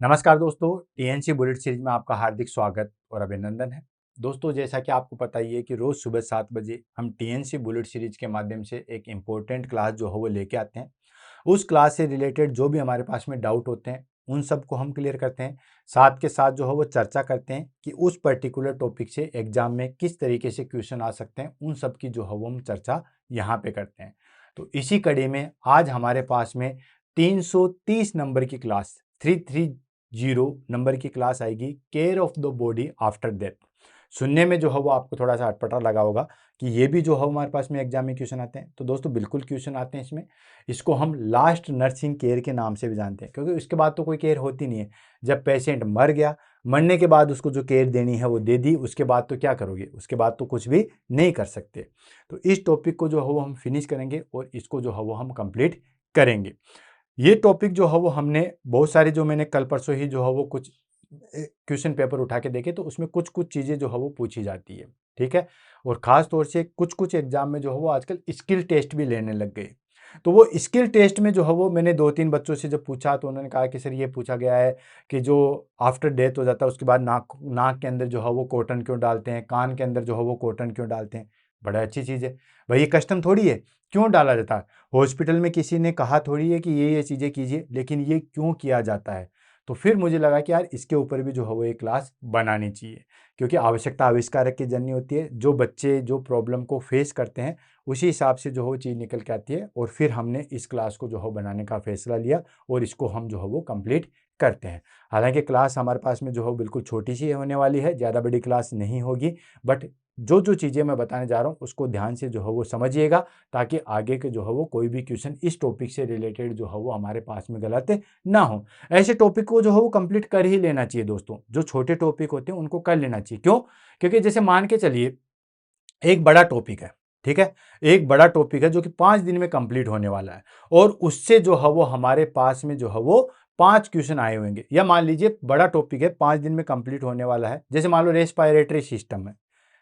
नमस्कार दोस्तों, TNC bullet series में आपका हार्दिक स्वागत और अभिनंदन है। दोस्तों, जैसा कि आपको पता ही है कि रोज़ सुबह 7 बजे हम टीएनसी बुलेट सीरीज के माध्यम से एक इम्पोर्टेंट क्लास जो है वो लेके आते हैं। उस क्लास से रिलेटेड जो भी हमारे पास में डाउट होते हैं उन सब को हम क्लियर करते हैं। साथ के साथ जो है वो चर्चा करते हैं कि उस पर्टिकुलर टॉपिक से एग्जाम में किस तरीके से क्वेश्चन आ सकते हैं, उन सब की जो है वो हम चर्चा यहाँ पे करते हैं। तो इसी कड़ी में आज हमारे पास में 330 नंबर की क्लास 330 नंबर की क्लास आएगी, care of the body after death. सुनने में जो है वो आपको थोड़ा सा अटपटा लगा होगा कि ये भी जो है हमारे पास में एग्जाम में क्वेश्चन आते हैं। तो दोस्तों बिल्कुल क्वेश्चन आते हैं इसमें। इसको हम लास्ट नर्सिंग केयर के नाम से भी जानते हैं, क्योंकि उसके बाद तो कोई केयर होती नहीं है। जब पेशेंट मर गया, मरने के बाद उसको जो केयर देनी है वो दे दी, उसके बाद तो क्या करोगे, उसके बाद तो कुछ भी नहीं कर सकते। तो इस टॉपिक को जो है वो हम फिनिश करेंगे और इसको जो है वो हम कंप्लीट करेंगे। ये टॉपिक जो है वो हमने बहुत सारे, जो मैंने कल परसों ही जो है वो कुछ क्वेश्चन पेपर उठा के देखे, तो उसमें कुछ कुछ चीज़ें जो है वो पूछी जाती है। ठीक है। और ख़ास तौर से कुछ कुछ एग्जाम में जो है वो आजकल स्किल टेस्ट भी लेने लग गए। तो वो स्किल टेस्ट में जो है वो मैंने 2-3 बच्चों से जब पूछा तो उन्होंने कहा कि सर ये पूछा गया है कि जो आफ्टर डेथ हो जाता है उसके बाद नाक नाक के अंदर जो है वो कॉटन क्यों डालते हैं, कान के अंदर जो है वो कॉटन क्यों डालते हैं। बड़ा अच्छी चीज़ है भाई, ये कस्टम थोड़ी है, क्यों डाला जाता है। हॉस्पिटल में किसी ने कहा थोड़ी है कि ये चीज़ें कीजिए, लेकिन ये क्यों किया जाता है। तो फिर मुझे लगा कि यार इसके ऊपर भी जो है वो एक क्लास बनानी चाहिए, क्योंकि आवश्यकता आविष्कारक की जननी होती है। जो बच्चे जो प्रॉब्लम को फेस करते हैं उसी हिसाब से जो है वो चीज़ निकल के आती है। और फिर हमने इस क्लास को जो है बनाने का फैसला लिया और इसको हम जो है वो कंप्लीट करते हैं। हालांकि क्लास हमारे पास में जो है बिल्कुल छोटी सी होने वाली है, ज़्यादा बड़ी क्लास नहीं होगी। बट जो जो चीज़ें मैं बताने जा रहा हूँ उसको ध्यान से जो है वो समझिएगा, ताकि आगे के जो है वो कोई भी क्वेश्चन इस टॉपिक से रिलेटेड जो है वो हमारे पास में गलत ना हो। ऐसे टॉपिक को जो है वो कंप्लीट कर ही लेना चाहिए दोस्तों। जो छोटे टॉपिक होते हैं उनको कर लेना चाहिए। क्यों? क्योंकि जैसे मान के चलिए एक बड़ा टॉपिक है, ठीक है? एक बड़ा टॉपिक है जो कि 5 दिन में कंप्लीट होने वाला है, और उससे जो है वो हमारे पास में जो है वो 5 क्वेश्चन आए होंगे। या मान लीजिए बड़ा टॉपिक है, 5 दिन में कंप्लीट होने वाला है। जैसे मान लो रेस्पिरेटरी सिस्टम है,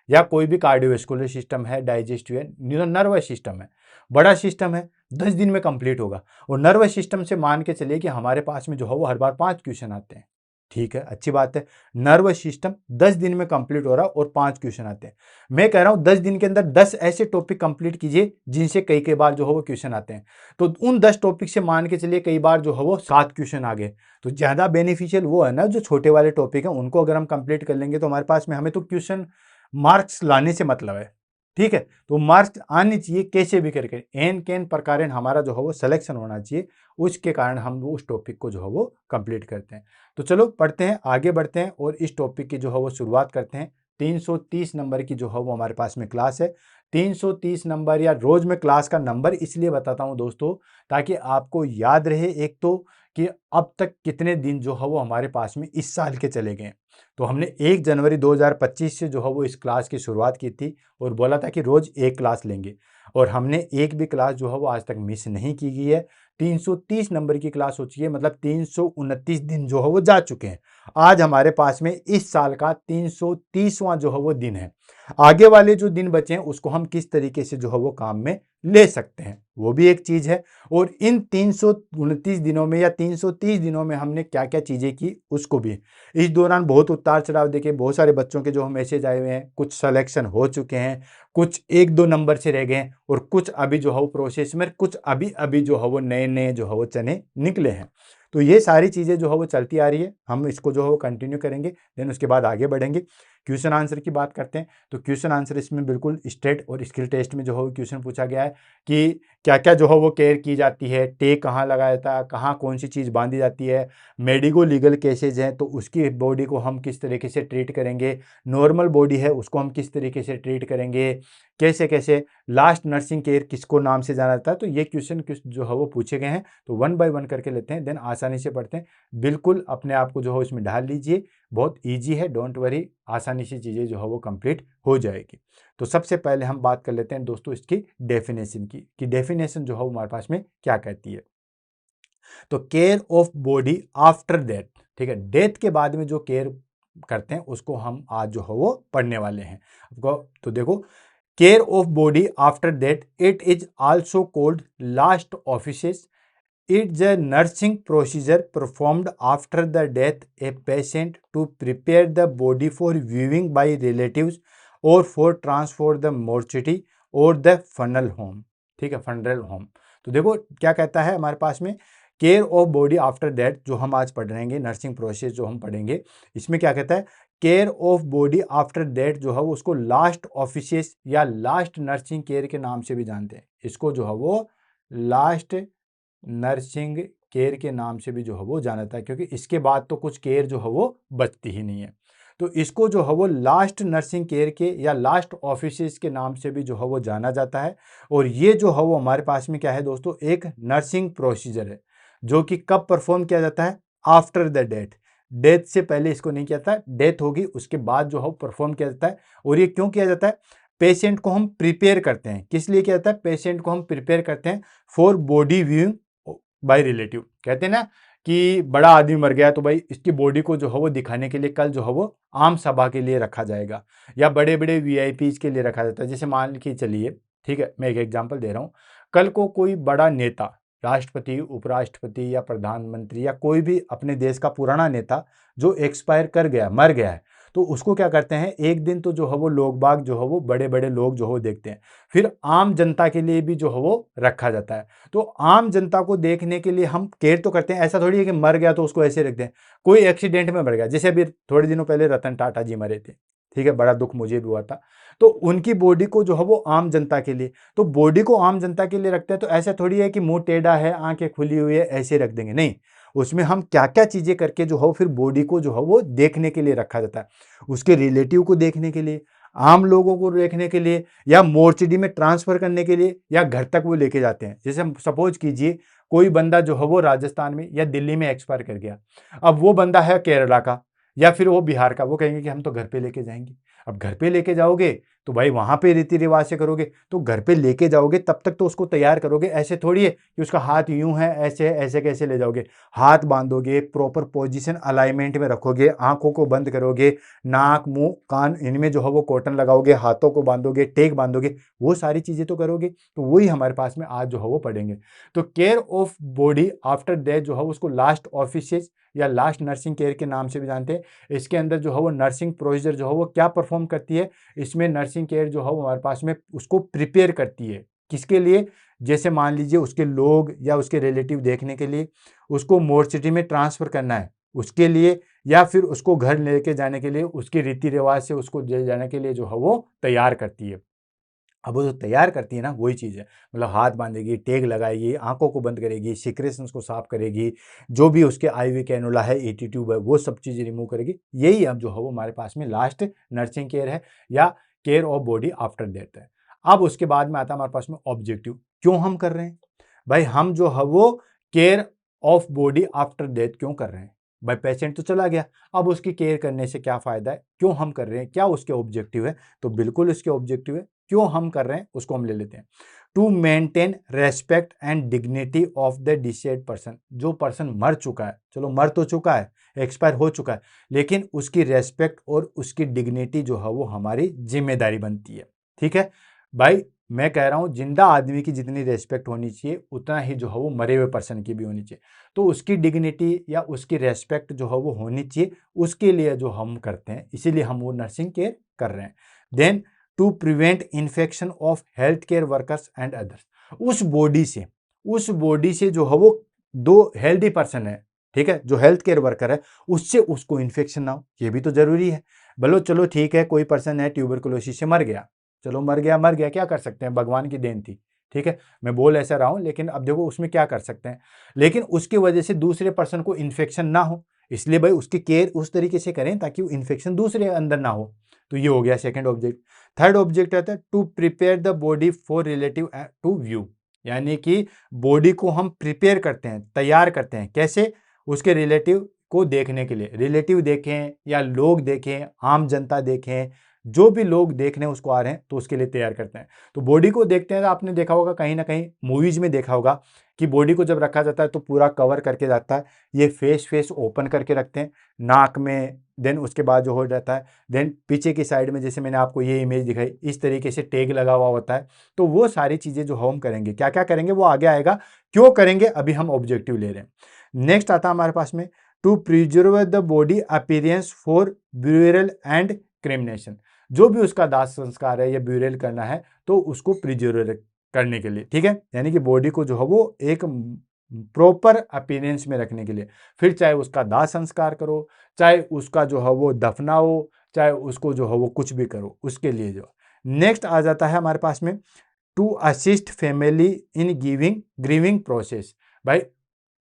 या कोई भी कार्डियोवैस्कुलर सिस्टम है, डाइजेस्टिव है, नर्वस सिस्टम है। बड़ा सिस्टम है, 10 दिन में कंप्लीट होगा। और नर्वस सिस्टम से मान के चलिए कि हमारे पास में जो है वो हर बार 5 क्वेश्चन आते हैं। ठीक है, अच्छी बात है। नर्वस सिस्टम 10 दिन में कंप्लीट हो रहा है और 5 क्वेश्चन आते हैं। मैं कह रहा हूं 10 दिन के अंदर 10 ऐसे टॉपिक कंप्लीट कीजिए जिनसे कई कई बार जो है वो क्वेश्चन आते हैं। तो उन 10 टॉपिक से मान के चलिए कई बार जो है वो 7 क्वेश्चन आ गए। तो ज्यादा बेनिफिशियल वो है ना, जो छोटे वाले टॉपिक है उनको अगर हम कंप्लीट कर लेंगे तो हमारे पास में, हमें तो क्वेश्चन मार्क्स लाने से मतलब है। ठीक है, तो मार्क्स आने चाहिए कैसे भी करके, एन कैन प्रकार हमारा जो है वो सिलेक्शन होना चाहिए। उसके कारण हम उस टॉपिक को जो है वो कंप्लीट करते हैं। तो चलो पढ़ते हैं, आगे बढ़ते हैं और इस टॉपिक की जो है वो शुरुआत करते हैं। 330 नंबर की जो है वो हमारे पास में क्लास है। 330 नंबर, या रोज में क्लास का नंबर इसलिए बताता हूं दोस्तों, ताकि आपको याद रहे एक तो कि अब तक कितने दिन जो है वो हमारे पास में इस साल के चले गए। तो हमने 1 जनवरी 2025 से जो है वो इस क्लास की शुरुआत की थी और बोला था कि रोज एक क्लास लेंगे, और हमने एक भी क्लास जो है वो आज तक मिस नहीं की गई है। 330 नंबर की क्लास हो चुकी है, मतलब 329 दिन जो है वो जा चुके हैं। आज हमारे पास में इस साल का 330वां जो है वो दिन है। आगे वाले जो दिन बचे हैं उसको हम किस तरीके से जो है वो काम में ले सकते हैं, वो भी एक चीज है। और इन 329 दिनों में या 330 दिनों में हमने क्या क्या चीजें की उसको भी। इस दौरान बहुत उतार चढ़ाव देखे, बहुत सारे बच्चों के जो मैसेज आए हुए हैं, कुछ सिलेक्शन हो चुके हैं, कुछ 1-2 नंबर से रह गए हैं, और कुछ अभी जो है वो प्रोसेस में, कुछ अभी अभी जो है वो नए नए जो है वो चने निकले हैं। तो ये सारी चीज़ें जो है वो चलती आ रही है, हम इसको जो है वो कंटिन्यू करेंगे, देन उसके बाद आगे बढ़ेंगे। क्वेश्चन आंसर की बात करते हैं, तो क्वेश्चन आंसर इसमें बिल्कुल स्टेट और स्किल टेस्ट में जो है वो क्वेश्चन पूछा गया है कि क्या क्या जो है वो केयर की जाती है, टेक कहाँ लगाया जाता है, कहाँ कौन सी चीज़ बांधी जाती है, मेडिको लीगल केसेज हैं तो उसकी बॉडी को हम किस तरीके से ट्रीट करेंगे, नॉर्मल बॉडी है उसको हम किस तरीके से ट्रीट करेंगे, कैसे कैसे लास्ट नर्सिंग केयर किसको नाम से जाना जाता है। तो ये क्वेश्चन जो है वो पूछे गए हैं, तो 1 बाय 1 करके लेते हैं, देन आसानी से पढ़ते हैं। बिल्कुल अपने आप को जो है इसमें ढाल लीजिए, बहुत ईजी है, डोंट वरी, आसानी से चीज़ें जो है वो कंप्लीट हो जाएगी। तो सबसे पहले हम बात कर लेते हैं दोस्तों इसकी डेफिनेशन की, कि डेफिनेशन जो है हमारे पास में क्या कहती है। तो care of body after death, ठीक है, डेथ के बाद में जो केयर करते हैं उसको हम आज जो है वो पढ़ने वाले हैं। तो देखो, care of body after death, it is also called last offices, It's a nursing procedure performed after the death a patient to prepare the body for viewing by relatives or for transfer the mortuary or the funeral home। ठीक है, funeral home। तो देखो क्या कहता है हमारे पास में, care of body after death, जो हम आज पढ़ेंगे, नर्सिंग प्रोसेस जो हम पढ़ेंगे, इसमें क्या कहता है, care of body after death जो है वो उसको लास्ट ऑफिशियस या लास्ट नर्सिंग केयर के नाम से भी जानते हैं। इसको जो है वो लास्ट नर्सिंग केयर के नाम से भी जो है वो जाना जाता है, क्योंकि इसके बाद तो कुछ केयर जो है वो बचती ही नहीं है। तो इसको जो है वो लास्ट नर्सिंग केयर के या लास्ट ऑफिसेस के नाम से भी जो है वो जाना जाता है। और ये जो है वो हमारे पास में क्या है दोस्तों, एक नर्सिंग प्रोसीजर है जो कि कब परफॉर्म किया जाता है, आफ्टर द डेथ। डेथ से पहले इसको नहीं किया जाता, डेथ होगी उसके बाद जो है परफॉर्म किया जाता है। और ये क्यों किया जाता है, पेशेंट को हम प्रिपेयर करते हैं। किस लिए किया जाता है, पेशेंट को हम प्रिपेयर करते हैं for body viewing by relative. कहते हैं ना कि बड़ा आदमी मर गया तो भाई इसकी बॉडी को जो है वो दिखाने के लिए कल जो है वो आम सभा के लिए रखा जाएगा, या बड़े बड़े वीआईपीज के लिए रखा जाता है। जैसे मान के चलिए, ठीक है, मैं एक एग्जांपल दे रहा हूँ, कल को कोई बड़ा नेता, राष्ट्रपति, उपराष्ट्रपति या प्रधानमंत्री या कोई भी अपने देश का पुराना नेता जो एक्सपायर कर गया, मर गया है, तो उसको क्या करते हैं, एक दिन तो जो है वो लोग बाग जो है वो बड़े बड़े लोग जो है वो देखते हैं, फिर आम जनता के लिए भी जो है वो रखा जाता है। तो आम जनता को देखने के लिए हम केयर तो करते हैं, ऐसा थोड़ी है कि मर गया तो उसको ऐसे रखते हैं। कोई एक्सीडेंट में मर गया, जैसे अभी थोड़े दिनों पहले रतन टाटा जी मरे थे, ठीक है, बड़ा दुख मुझे भी हुआ था। तो उनकी बॉडी को जो है वो आम जनता के लिए, तो बॉडी को आम जनता के लिए रखते हैं। तो ऐसा थोड़ी है कि मुंह टेढ़ा है, आंखें खुली हुई है, ऐसे रख देंगे, नहीं। उसमें हम क्या क्या चीजें करके जो है फिर बॉडी को जो है वो देखने के लिए रखा जाता है, उसके रिलेटिव को देखने के लिए, आम लोगों को देखने के लिए, या मोर्चरी में ट्रांसफर करने के लिए, या घर तक वो लेके जाते हैं। जैसे हम सपोज कीजिए कोई बंदा जो है वो राजस्थान में या दिल्ली में एक्सपायर कर गया, अब वो बंदा है केरला का या फिर वो बिहार का, वो कहेंगे कि हम तो घर पे लेके जाएंगे। अब घर पे लेके जाओगे तो भाई वहां पे रीति रिवाज से करोगे, तो घर पे लेके जाओगे तब तक तो उसको तैयार करोगे। ऐसे थोड़ी है कि उसका हाथ यूं है, ऐसे ऐसे कैसे ले जाओगे, हाथ बांधोगे, प्रॉपर पोजीशन अलाइनमेंट में रखोगे, आंखों को बंद करोगे, नाक मुंह कान इनमें जो है वो कॉटन लगाओगे, हाथों को बांधोगे, टेक बांधोगे, वो सारी चीजें तो करोगे। तो वही हमारे पास में आज जो है वो पढ़ेंगे। तो care of body after death जो है उसको लास्ट ऑफिसेज या लास्ट नर्सिंग केयर के नाम से भी जानते हैं। इसके अंदर जो है वो नर्सिंग प्रोसीजर जो है वो क्या परफॉर्म करती है, इसमें नर्सिंग केयर जो है वो हमारे पास में उसको प्रिपेयर करती है। किसके लिए, जैसे मान लीजिए उसके लोग या उसके रिलेटिव देखने के लिए, उसको मोर्चरी में ट्रांसफर करना है उसके लिए, या फिर उसको घर लेके जाने के लिए, उसके रीति रिवाज से उसको ले जाने के लिए जो है वो तैयार करती है। अब वो जो तैयार करती है ना, वही चीज़ है, मतलब हाथ बांधेगी, टेग लगाएगी, आंखों को बंद करेगी, सिक्रेशंस को साफ करेगी, जो भी उसके आईवी कैनुला है, एटी ट्यूब है, वो सब चीज़ें रिमूव करेगी। यही अब जो है वो हमारे पास में लास्ट नर्सिंग केयर है या care of body after death है। अब उसके बाद में आता है हमारे पास में ऑब्जेक्टिव, क्यों हम कर रहे हैं भाई, हम जो है वो care of body after death क्यों कर रहे हैं भाई, पेशेंट तो चला गया, अब उसकी केयर करने से क्या फायदा है, क्यों हम कर रहे हैं, क्या उसके ऑब्जेक्टिव है। तो बिल्कुल उसके ऑब्जेक्टिव है, क्यों हम कर रहे हैं उसको हम ले लेते हैं। To maintain respect and dignity of the deceased person, जो पर्सन मर चुका है, चलो मर तो चुका है, एक्सपायर हो चुका है, लेकिन उसकी रेस्पेक्ट और उसकी डिग्निटी जो है वो हमारी जिम्मेदारी बनती है। ठीक है भाई, मैं कह रहा हूं जिंदा आदमी की जितनी रेस्पेक्ट होनी चाहिए उतना ही जो है वो मरे हुए पर्सन की भी होनी चाहिए। तो उसकी डिग्निटी या उसकी रेस्पेक्ट जो है वो होनी चाहिए, उसके लिए जो हम करते हैं, इसीलिए हम वो नर्सिंग केयर कर रहे हैं। Then to prevent infection of health care workers and others, उस बॉडी से जो है वो दो हेल्दी पर्सन है, ठीक है, जो हेल्थ केयर वर्कर है, उससे उसको इन्फेक्शन ना हो, ये भी तो जरूरी है। बोलो चलो ठीक है, कोई पर्सन है ट्यूबरकुलोसिस से मर गया, चलो मर गया, क्या कर सकते हैं, भगवान की देन थी, ठीक है, मैं बोल ऐसा रहा हूं, लेकिन अब देखो उसमें क्या कर सकते हैं, लेकिन उसकी वजह से दूसरे पर्सन को इन्फेक्शन ना हो, इसलिए भाई उसकी केयर उस तरीके से करें ताकि वो इन्फेक्शन दूसरे अंदर ना हो। तो ये हो गया सेकंड ऑब्जेक्ट। थर्ड ऑब्जेक्ट रहता है to prepare the body for relative to view, यानी कि बॉडी को हम प्रिपेयर करते हैं, तैयार करते हैं, कैसे, उसके रिलेटिव को देखने के लिए, रिलेटिव देखें या लोग देखें, आम जनता देखें, जो भी लोग देखने उसको आ रहे हैं तो उसके लिए तैयार करते हैं। तो बॉडी को देखते हैं तो आपने देखा होगा कहीं ना कहीं मूवीज में देखा होगा कि बॉडी को जब रखा जाता है तो पूरा कवर करके जाता है, ये फेस ओपन करके रखते हैं, नाक में देन उसके बाद जो हो जाता है, देन पीछे की साइड में जैसे मैंने आपको ये इमेज दिखाई, इस तरीके से टैग लगा हुआ होता है। तो वो सारी चीज़ें जो हम करेंगे, क्या क्या करेंगे वो आगे आएगा, क्यों करेंगे अभी हम ऑब्जेक्टिव ले रहे हैं। नेक्स्ट आता है हमारे पास में to preserve the body appearance for burial and cremation. जो भी उसका दाह संस्कार है या ब्यूरल करना है तो उसको प्रिजर्व करने के लिए, ठीक है, यानी कि बॉडी को जो है वो एक प्रॉपर अपीयरेंस में रखने के लिए। फिर चाहे उसका दाह संस्कार करो, चाहे उसका जो है वो दफनाओ, चाहे उसको जो है वो कुछ भी करो, उसके लिए जो। नेक्स्ट आ जाता है हमारे पास में to assist family in giving grieving process. भाई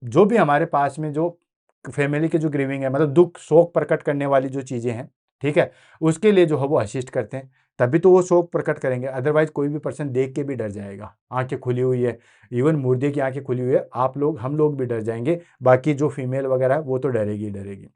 जो भी हमारे पास में जो फैमिली के जो ग्रीविंग है, मतलब दुख शोक प्रकट करने वाली जो चीजें हैं, ठीक है, उसके लिए जो है वो असिस्ट करते हैं, तभी तो वो शोक प्रकट करेंगे। अदरवाइज कोई भी पर्सन देख के भी डर जाएगा, आंखें खुली हुई है, इवन मुर्दे की आंखें खुली हुई है, आप लोग हम लोग भी डर जाएंगे, बाकी जो फीमेल वगैरह है वो तो डरेगी ही डरेगी।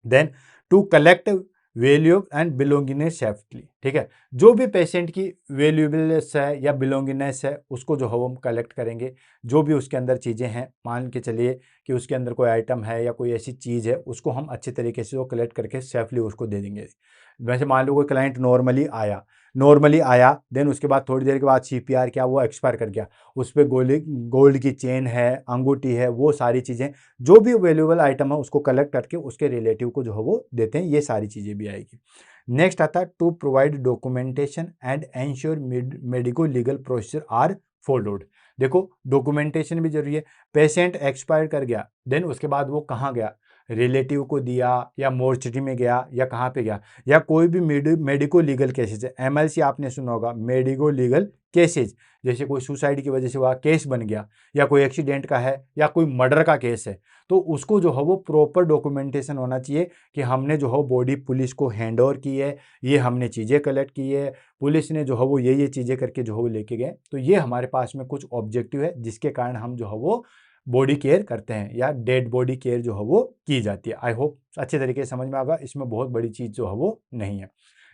Then to collect value and belongingness safely, ठीक है, जो भी पेशेंट की वैल्यूबलनेस है या बिलोंगिंगनेस है उसको जो है हम कलेक्ट करेंगे। जो भी उसके अंदर चीज़ें हैं, मान के चलिए कि उसके अंदर कोई आइटम है या कोई ऐसी चीज़ है, उसको हम अच्छे तरीके से वो कलेक्ट करके सेफली उसको दे देंगे। वैसे मान लो कोई क्लाइंट नॉर्मली आया, देन उसके बाद थोड़ी देर के बाद CPR किया, वो एक्सपायर कर गया, उस पर गोल्ड की चेन है, अंगूठी है, वो सारी चीज़ें, जो भी वैल्यूएबल आइटम है उसको कलेक्ट करके उसके रिलेटिव को जो है वो देते हैं, ये सारी चीज़ें भी आएगी। नेक्स्ट आता है to provide documentation and ensure medico legal procedure are followed. देखो डॉक्यूमेंटेशन भी जरूरी है। पेशेंट एक्सपायर कर गया, देन उसके बाद वो कहाँ गया, रिलेटिव को दिया या मोर्चरी में गया या कहाँ पे गया, या कोई भी मेडिको लीगल केसेज है, MLC आपने सुना होगा, मेडिको लीगल केसेज, जैसे कोई सुसाइड की वजह से वह केस बन गया, या कोई एक्सीडेंट का है, या कोई मर्डर का केस है, तो उसको जो है वो प्रॉपर डॉक्यूमेंटेशन होना चाहिए कि हमने जो है बॉडी पुलिस को हैंड ओवर की है, ये हमने चीज़ें कलेक्ट की है, पुलिस ने जो है वो ये चीज़ें करके जो है वो लेके गए। तो ये हमारे पास में कुछ ऑब्जेक्टिव है जिसके कारण हम जो है वो बॉडी केयर करते हैं या डेड बॉडी केयर जो है वो की जाती है। आई होप अच्छे तरीके से समझ में आएगा, इसमें बहुत बड़ी चीज़ जो है वो नहीं है।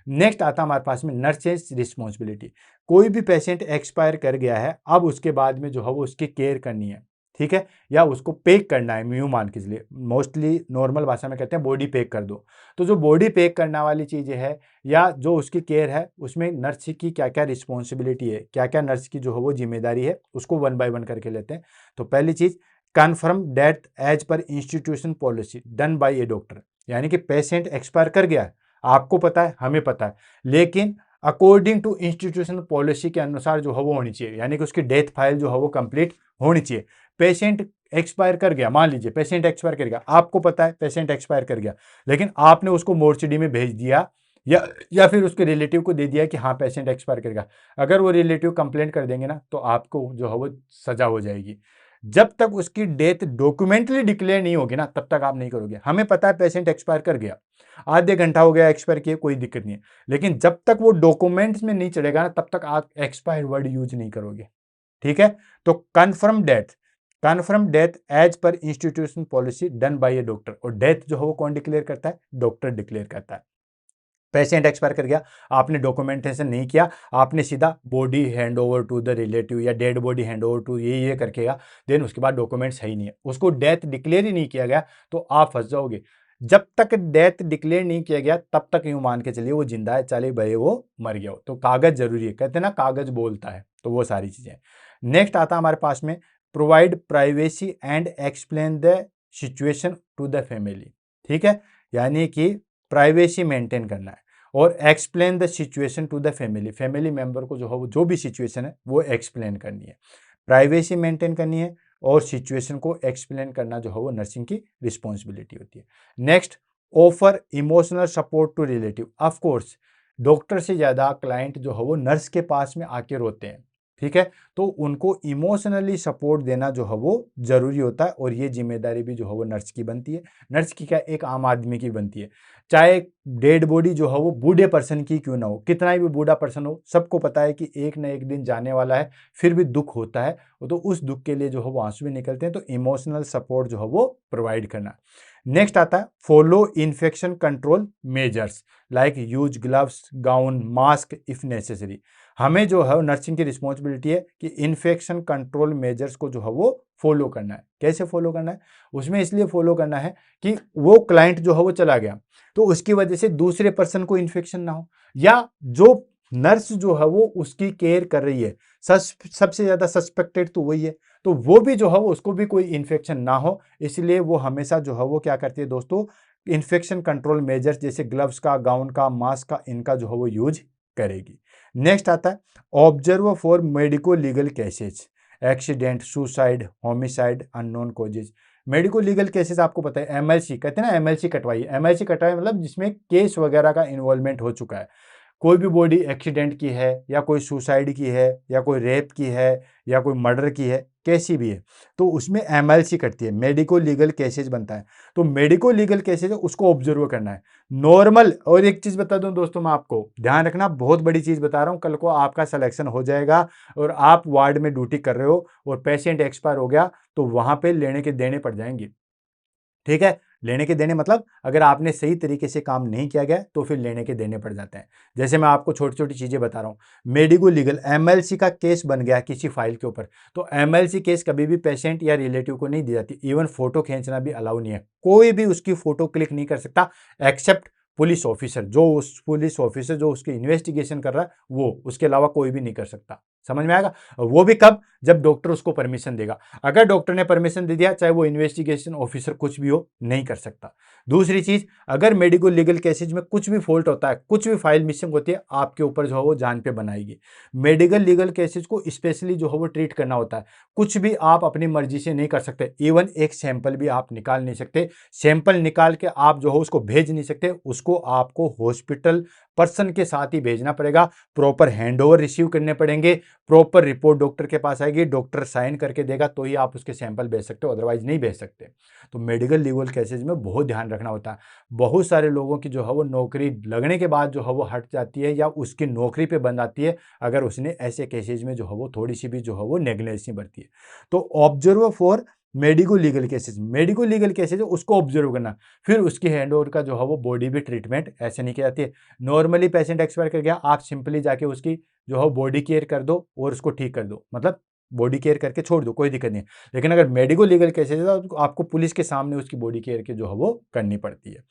नेक्स्ट आता हमारे पास में नर्सेज रिस्पॉन्सिबिलिटी। कोई भी पेशेंट एक्सपायर कर गया है, अब उसके बाद में जो है वो उसकी केयर करनी है, ठीक है, या उसको पैक करना है, यूं मान के चलिए, मोस्टली नॉर्मल भाषा में कहते हैं बॉडी पैक कर दो। तो जो बॉडी पैक करने वाली चीज़ें है या जो उसकी केयर है, उसमें नर्स की क्या क्या रिस्पॉन्सिबिलिटी है, क्या क्या नर्स की जो है वो जिम्मेदारी है, उसको 1 बाय 1 करके लेते हैं। तो पहली चीज़, confirm death as per institution policy done by a doctor. यानी कि पेशेंट एक्सपायर कर गया है, आपको पता है, हमें पता है, लेकिन अकॉर्डिंग टू इंस्टीट्यूशन पॉलिसी के अनुसार जो है वो होनी चाहिए, यानी कि उसकी डेथ फाइल जो है वो कंप्लीट होनी चाहिए। पेशेंट एक्सपायर कर गया, मान लीजिए पेशेंट एक्सपायर कर गया, आपको पता है पेशेंट एक्सपायर कर गया, लेकिन आपने उसको मोर्चरी में भेज दिया या फिर उसके रिलेटिव को दे दिया कि हाँ पेशेंट एक्सपायर कर गया। अगर वो रिलेटिव कंप्लेंट कर देंगे ना तो आपको जो है वो सजा हो जाएगी। जब तक उसकी डेथ डॉक्यूमेंटली डिक्लेयर नहीं होगी ना तब तक आप नहीं करोगे। हमें पता है पेशेंट एक्सपायर कर गया, आधे घंटा हो गया एक्सपायर किए, कोई दिक्कत नहीं है, लेकिन जब तक वो डॉक्यूमेंट्स में नहीं चढ़ेगा ना तब तक आप एक्सपायर वर्ड यूज नहीं करोगे, ठीक है। तो confirm death as per institution policy done by a doctor, और डेथ जो है वो कौन डिक्लेयर करता है, डॉक्टर डिक्लेयर करता है। पेशेंट एक्सपायर कर गया, आपने डॉक्यूमेंटेशन नहीं किया, आपने सीधा body hand over to the relative या dead body hand over to ये करके गया, देन उसके बाद डॉक्यूमेंट्स है ही नहीं है, उसको डेथ डिक्लेयर ही नहीं किया गया, तो आप फंस जाओगे। जब तक डेथ डिक्लेयर नहीं किया गया तब तक यूं मान के चलिए वो जिंदा है, चले भले वो मर गया हो। तो कागज जरूरी है, कहते हैं ना कागज बोलता है, तो वो सारी चीजें। नेक्स्ट आता हमारे पास में provide privacy and explain the situation to the family, ठीक है, यानी कि प्राइवेसी मेंटेन करना है और explain the situation to the family member को जो है वो जो भी सिचुएशन है वो एक्सप्लेन करनी है, प्राइवेसी मेंटेन करनी है और सिचुएशन को एक्सप्लेन करना जो है वो नर्सिंग की रिस्पॉन्सिबिलिटी होती है। Next, offer emotional support to relative. Of course doctor से ज़्यादा क्लाइंट जो है वो नर्स के पास में आके रोते हैं, ठीक है, तो उनको इमोशनली सपोर्ट देना जो है वो जरूरी होता है, और ये जिम्मेदारी भी जो है वो नर्स की बनती है। नर्स की क्या, एक आम आदमी की बनती है। चाहे डेड बॉडी जो है वो बूढ़े पर्सन की क्यों ना हो, कितना भी बूढ़ा पर्सन हो, सबको पता है कि एक ना एक दिन जाने वाला है, फिर भी दुख होता है, तो उस दुख के लिए जो है वो आंसू भी निकलते हैं। तो इमोशनल सपोर्ट जो है वो प्रोवाइड करना। नेक्स्ट आता है follow infection control measures like use gloves, gown, mask if necessary. हमें जो है नर्सिंग की रिस्पॉन्सिबिलिटी है कि इन्फेक्शन कंट्रोल मेजर्स को जो है वो फॉलो करना है। कैसे फॉलो करना है? उसमें इसलिए फॉलो करना है कि वो क्लाइंट जो है वो चला गया तो उसकी वजह से दूसरे पर्सन को इन्फेक्शन ना हो, या जो नर्स जो है वो उसकी केयर कर रही है, सबसे ज्यादा सस्पेक्टेड तो वही है, तो वो भी जो है वो उसको भी कोई इन्फेक्शन ना हो, इसलिए वो हमेशा जो है वो क्या करती है दोस्तों, इन्फेक्शन कंट्रोल मेजर्स जैसे ग्लव्स का, गाउन का, मास्क का, इनका जो है वो यूज करेगी। नेक्स्ट आता है observe for medico legal cases, accident, suicide, homicide, unknown causes. Medico legal cases आपको पता है एमएलसी कहते हैं ना, एमएलसी कटवाई, एमएलसी कटवाई मतलब जिसमें केस वगैरह का इन्वॉल्वमेंट हो चुका है। कोई भी बॉडी एक्सीडेंट की है, या कोई सुसाइड की है, या कोई रेप की है, या कोई मर्डर की है, कैसी भी है, तो उसमें एमएलसी कटती है, मेडिको लीगल केसेज बनता है। तो मेडिको लीगल केसेज है उसको ऑब्जर्व करना है। नॉर्मल, और एक चीज बता दूं दोस्तों मैं आपको, ध्यान रखना, बहुत बड़ी चीज बता रहा हूं, कल को आपका सिलेक्शन हो जाएगा और आप वार्ड में ड्यूटी कर रहे हो और पेशेंट एक्सपायर हो गया तो वहां पे लेने के देने पड़ जाएंगे। ठीक है, लेने के देने मतलब अगर आपने सही तरीके से काम नहीं किया गया तो फिर लेने के देने पड़ जाते हैं। जैसे मैं आपको छोटी छोटी चीजें बता रहा हूं, मेडिको लीगल एमएलसी का केस बन गया किसी फाइल के ऊपर, तो एमएलसी केस कभी भी पेशेंट या रिलेटिव को नहीं दी जाती, इवन फोटो खींचना भी अलाउ नहीं है, कोई भी उसकी फोटो क्लिक नहीं कर सकता एक्सेप्ट पुलिस ऑफिसर, जो उस पुलिस ऑफिसर जो उसकी इन्वेस्टिगेशन कर रहा है वो, उसके अलावा कोई भी नहीं कर सकता। समझ में आएगा? वो भी कब? जब डॉक्टर उसको परमिशन देगा। अगर डॉक्टर ने परमिशन दे दिया, चाहे वो इन्वेस्टिगेशन ऑफिसर कुछ भी हो, नहीं कर सकता। दूसरी चीज, अगर मेडिकल लीगल केसेज में कुछ भी फॉल्ट होता है, कुछ भी फाइल मिसिंग होती है, आपके ऊपर जो है वो जान पे बनाएगी। मेडिकल लीगल केसेज को स्पेशली जो है वो ट्रीट करना होता है, कुछ भी आप अपनी मर्जी से नहीं कर सकते, इवन एक सैंपल भी आप निकाल नहीं सकते। सैंपल निकाल के आप जो हो उसको भेज नहीं सकते, उसको आपको हॉस्पिटल पर्सन के साथ ही भेजना पड़ेगा, प्रॉपर हैंडओवर रिसीव करने पड़ेंगे, प्रॉपर रिपोर्ट डॉक्टर के पास आएगी, डॉक्टर साइन करके देगा तो ही आप उसके सैंपल भेज सकते हो, अदरवाइज नहीं भेज सकते। तो मेडिकल लीगल केसेज में बहुत ध्यान रखना होता है। बहुत सारे लोगों की जो है वो नौकरी लगने के बाद जो है वो हट जाती है या उसकी नौकरी पे बंद आती है, अगर उसने ऐसे केसेज में जो है वो थोड़ी सी भी जो है वो नेग्लिजेंसी बरती है। तो observe for medico legal cases, medico legal cases उसको ऑब्जर्व करना, फिर उसकी हैंडओवर का जो है वो बॉडी भी ट्रीटमेंट ऐसे नहीं की जाती है। नॉर्मली पेशेंट एक्सपायर कर गया, आप सिंपली जाके उसकी जो है बॉडी केयर कर दो और उसको ठीक कर दो, मतलब बॉडी केयर करके छोड़ दो, कोई दिक्कत नहीं है। लेकिन अगर मेडिको लीगल केसेज है तो आपको पुलिस के सामने उसकी बॉडी केयर की जो है वो करनी पड़ती है।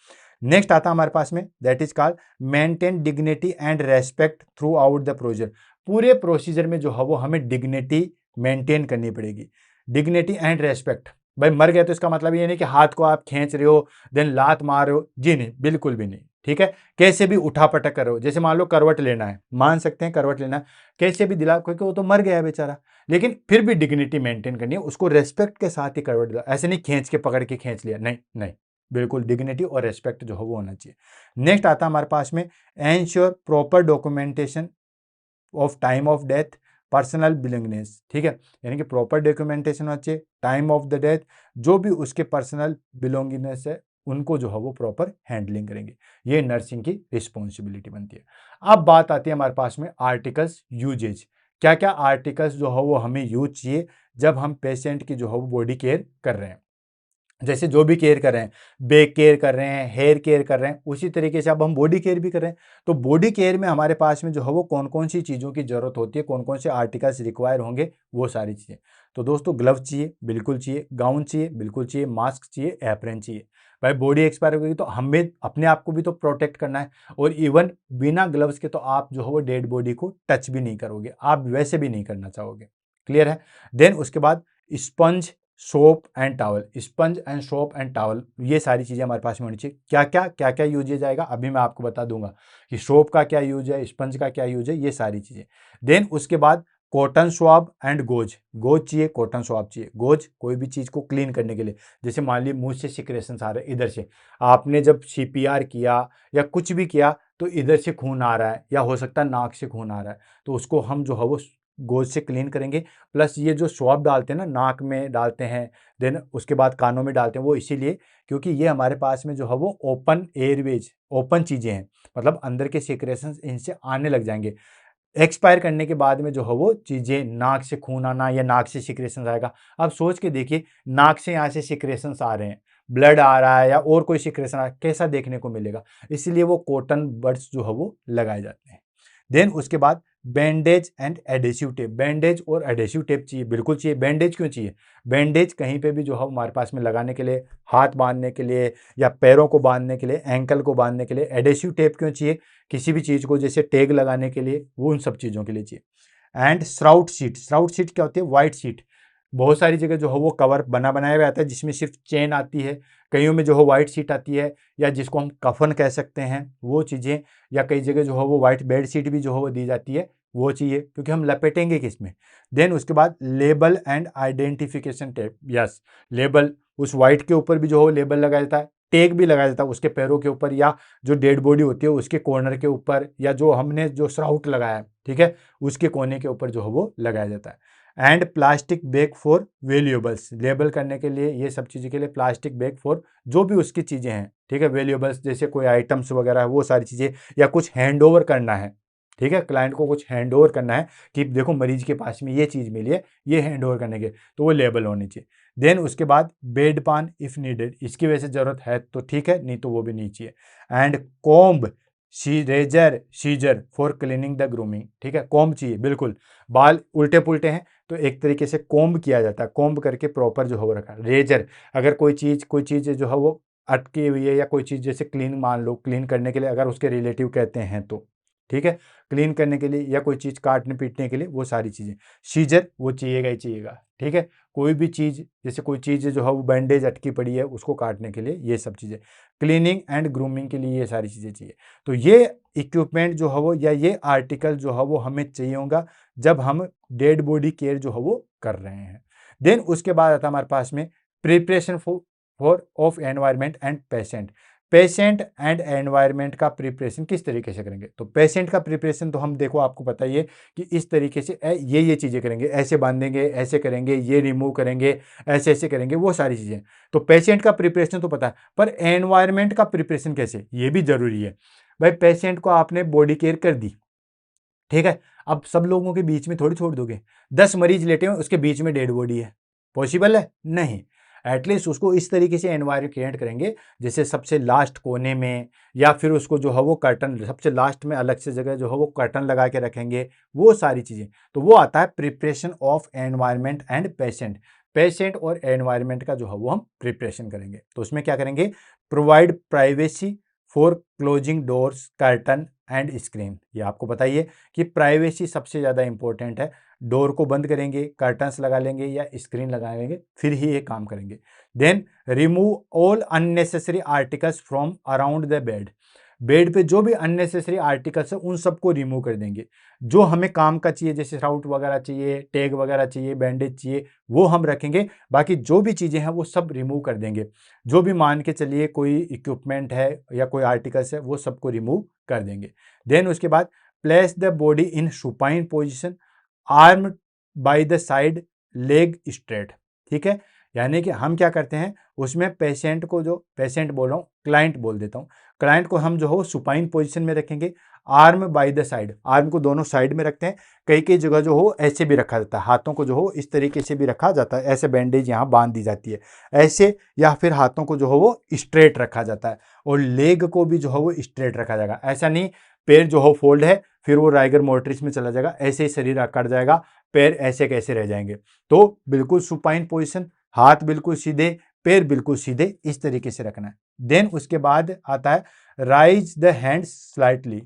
नेक्स्ट आता है हमारे पास में, that is called maintain dignity and respect through out the procedure. पूरे प्रोसीजर में जो है वो हमें डिग्निटी मेंटेन करनी पड़ेगी, डिग्निटी एंड रेस्पेक्ट। भाई मर गए तो इसका मतलब ये नहीं कि हाथ को आप खींच रहे हो देन लात मार रहे हो, जी नहीं, बिल्कुल भी नहीं। ठीक है, कैसे भी उठा पटक कर रहे हो, जैसे मान लो करवट लेना है, मान सकते हैं करवट लेना है, कैसे भी दिला, क्योंकि वो तो मर गया है बेचारा, लेकिन फिर भी डिग्निटी मेंटेन करनी है, उसको रेस्पेक्ट के साथ ही करवट दिला, ऐसे नहीं खींच के पकड़ के खींच लिया, नहीं नहीं, बिल्कुल डिग्निटी और रेस्पेक्ट जो है वो होना चाहिए। नेक्स्ट आता है हमारे पास में ensure proper documentation of time of death, personal belongings. ठीक है, यानी कि प्रॉपर डॉक्यूमेंटेशन होना चाहिए, टाइम ऑफ द डेथ, जो भी उसके पर्सनल बिलोंगिंग्स है उनको जो है वो प्रॉपर हैंडलिंग करेंगे, ये नर्सिंग की रिस्पॉन्सिबिलिटी बनती है। अब बात आती है हमारे पास में आर्टिकल्स यूजेज, क्या क्या आर्टिकल्स जो है वो हमें यूज चाहिए जब हम पेशेंट की जो है वो बॉडी केयर कर रहे हैं। जैसे जो भी केयर कर रहे हैं, बैक केयर कर रहे हैं, हेयर केयर कर रहे हैं, उसी तरीके से अब हम बॉडी केयर भी कर रहे हैं। तो बॉडी केयर में हमारे पास में जो है वो कौन कौन सी चीज़ों की जरूरत होती है, कौन कौन से आर्टिकल्स रिक्वायर होंगे, वो सारी चीज़ें। तो दोस्तों ग्लव चाहिए, बिल्कुल चाहिए, गाउन चाहिए, बिल्कुल चाहिए, मास्क चाहिए, एप्रन चाहिए। भाई बॉडी एक्सपायर होगी तो हमें अपने आप को भी तो प्रोटेक्ट करना है, और इवन बिना ग्लव्स के तो आप जो है वो डेड बॉडी को टच भी नहीं करोगे, आप वैसे भी नहीं करना चाहोगे। क्लियर है? देन उसके बाद sponge, soap and towel, sponge and soap and towel, ये सारी चीजें हमारे पास में होनी चाहिए। क्या क्या यूजेज आएगा अभी मैं आपको बता दूंगा कि सोप का क्या यूज है, स्पंज का क्या यूज है, ये सारी चीजें। देन उसके बाद cotton swab and goes, goes चाहिए, कॉटन स्वाब चाहिए। गोज कोई भी चीज को क्लीन करने के लिए, जैसे मान लीजिए मुंह से सिक्रेशंस आ रहे हैं, इधर से आपने जब सीपीआर किया या कुछ भी किया तो इधर से खून आ रहा है, या हो सकता है नाक से खून आ रहा है, तो उसको हम जो है वो गोज से क्लीन करेंगे। प्लस ये जो स्वैब डालते हैं ना, नाक में डालते हैं, देन उसके बाद कानों में डालते हैं, वो इसीलिए क्योंकि ये हमारे पास में जो है वो ओपन एयरवेज, ओपन चीज़ें हैं, मतलब अंदर के सिक्रेशंस इनसे आने लग जाएंगे। एक्सपायर करने के बाद में जो है वो चीज़ें, नाक से खून आना या नाक से सिक्रेशंस आएगा। अब सोच के देखिए, नाक से यहाँ से सिक्रेशंस आ रहे हैं, ब्लड आ रहा है या और कोई सिक्रेशन आ रहा है, कैसा देखने को मिलेगा? इसलिए वो कॉटन बड्स जो है वो लगाए जाते हैं। देन उसके बाद bandage and adhesive tape. Bandage और एडेसिव टेप चाहिए, बिल्कुल चाहिए। बैंडेज क्यों चाहिए? बैंडेज कहीं पे भी जो है हमारे पास में लगाने के लिए, हाथ बांधने के लिए या पैरों को बांधने के लिए, एंकल को बांधने के लिए। एडेसिव टेप क्यों चाहिए? किसी भी चीज़ को जैसे टैग लगाने के लिए, वो उन सब चीज़ों के लिए चाहिए। And shroud sheet. Shroud sheet क्या होती है? White sheet. बहुत सारी जगह जो है वो कवर बनाया हुआ आता है जिसमें सिर्फ चेन आती है, कईयों में जो है वाइट शीट आती है, या जिसको हम कफन कह सकते हैं, वो चीज़ें। या कई जगह जो है वो वाइट बेड शीट भी जो है वो दी जाती है, वो चाहिए, क्योंकि हम लपेटेंगे किसमें। देन उसके बाद label and identification tape. Yes, label, उस वाइट के ऊपर भी जो है लेबल लगाया जाता है, टैग भी लगाया जाता है उसके पैरों के ऊपर, या जो डेड बॉडी होती है उसके कॉर्नर के ऊपर, या जो हमने जो श्राउट लगाया है, ठीक है, उसके कोने के ऊपर जो है वो लगाया जाता है। And plastic bag for valuables. Label करने के लिए, ये सब चीज़ों के लिए प्लास्टिक बैग फॉर जो भी उसकी चीज़ें हैं, ठीक है, वैल्यूएबल्स जैसे कोई आइटम्स वगैरह है, वो सारी चीज़ें, या कुछ हैंड ओवर करना है, ठीक है, क्लाइंट को कुछ हैंड ओवर करना है कि देखो मरीज के पास में ये चीज़ मिली है, ये हैंड ओवर करने के, तो वो लेबल होनी चाहिए। देन उसके बाद बेड पान इफ नीडेड, इसकी वजह से ज़रूरत है तो ठीक है, नहीं तो वो भी नहीं चाहिए। And comb, razor, scissor for cleaning the grooming, ठीक है, कॉम्ब चाहिए बिल्कुल। बाल उल्टे पुल्टे हैं तो एक तरीके से कॉम्ब किया जाता है, कॉम्ब करके प्रॉपर जो है वो रखा। रेजर, अगर कोई चीज़ जो है वो अटकी हुई है, या कोई चीज़ जैसे क्लीन, मान लो क्लीन करने के लिए अगर उसके रिलेटिव कहते हैं तो, ठीक है, क्लीन करने के लिए या कोई चीज़ काटने पीटने के लिए, वो सारी चीज़ें। सीजर वो चाहिएगा ही चाहिएगा, ठीक है। कोई भी चीज़, जैसे कोई चीज़ जो है वो बैंडेज अटकी पड़ी है उसको काटने के लिए, ये सब चीज़ें। क्लीनिंग एंड ग्रूमिंग के लिए ये सारी चीज़ें चाहिए। तो ये इक्विपमेंट जो है वो, या ये आर्टिकल जो है वो हमें चाहिए होगा जब हम डेड बॉडी केयर जो है वो कर रहे हैं। देन उसके बाद आता है हमारे पास में preparation for of environment and patient. Patient and environment का प्रिपरेशन किस तरीके से करेंगे? तो पेशेंट का प्रिपरेशन तो हम, देखो आपको पता ही है कि इस तरीके से ये चीज़ें करेंगे, ऐसे बांधेंगे, ऐसे करेंगे, ये रिमूव करेंगे, ऐसे ऐसे करेंगे, वो सारी चीज़ें। तो पेशेंट का प्रिपरेशन तो पता है, पर एनवायरमेंट का प्रिपरेशन कैसे, ये भी जरूरी है। भाई पेशेंट को आपने बॉडी केयर कर दी, ठीक है, अब सब लोगों के बीच में थोड़ी छोड़ दोगे। 10 मरीज लेटे हुए, उसके बीच में डेड बॉडी है, पॉसिबल है? नहीं। एटलीस्ट उसको इस तरीके से एनवायरमेंट क्रिएट करेंगे, जैसे सबसे लास्ट कोने में, या फिर उसको जो है वो कर्टन, सबसे लास्ट में अलग से जगह जो है वो कर्टन लगा के रखेंगे, वो सारी चीज़ें। तो वो आता है preparation of environment and patient. Patient और एनवायरमेंट का जो है वो हम प्रिपरेशन करेंगे। तो उसमें क्या करेंगे? Provide privacy for closing doors, curtain and screen. ये आपको बताइए कि प्राइवेसी सबसे ज़्यादा इंपॉर्टेंट है। डोर को बंद करेंगे, कर्टन्स लगा लेंगे या स्क्रीन लगा लेंगे, फिर ही ये काम करेंगे। Then remove all unnecessary articles from around the bed. Bed पे जो भी अननेसेसरी आर्टिकल्स है उन सबको रिमूव कर देंगे। जो हमें काम का चाहिए, जैसे राउट वगैरह चाहिए, टैग वगैरह चाहिए, बैंडेज चाहिए, वो हम रखेंगे। बाकी जो भी चीज़ें हैं वो सब रिमूव कर देंगे। जो भी मान के चलिए कोई इक्विपमेंट है या कोई आर्टिकल्स है, वो सबको रिमूव कर देंगे। देन उसके बाद place the body in supine position, arm by the side, leg straight, ठीक है। यानी कि हम क्या करते हैं उसमें, पेशेंट को, जो पेशेंट बोल रहा हूँ, क्लाइंट बोल देता हूँ, क्लाइंट को हम जो हो सुपाइन पोजीशन में रखेंगे, arm by the side, arm को दोनों साइड में रखते हैं। कई कई जगह जो हो ऐसे भी रखा जाता है, हाथों को जो हो इस तरीके से भी रखा जाता है, ऐसे बैंडेज यहाँ बांध दी जाती है ऐसे, या फिर हाथों को जो हो वो स्ट्रेट रखा जाता है, और लेग को भी जो है वो स्ट्रेट रखा जाएगा। ऐसा नहीं पैर जो हो फोल्ड है फिर वो राइगर मोर्टिस में चला जाएगा, ऐसे ही शरीर अकड़ जाएगा, पैर ऐसे कैसे रह जाएंगे। तो बिल्कुल सुपाइन पोजिशन, हाथ बिल्कुल सीधे, पैर बिल्कुल सीधे, इस तरीके से रखना है। देन उसके बाद आता है raise the hand slightly,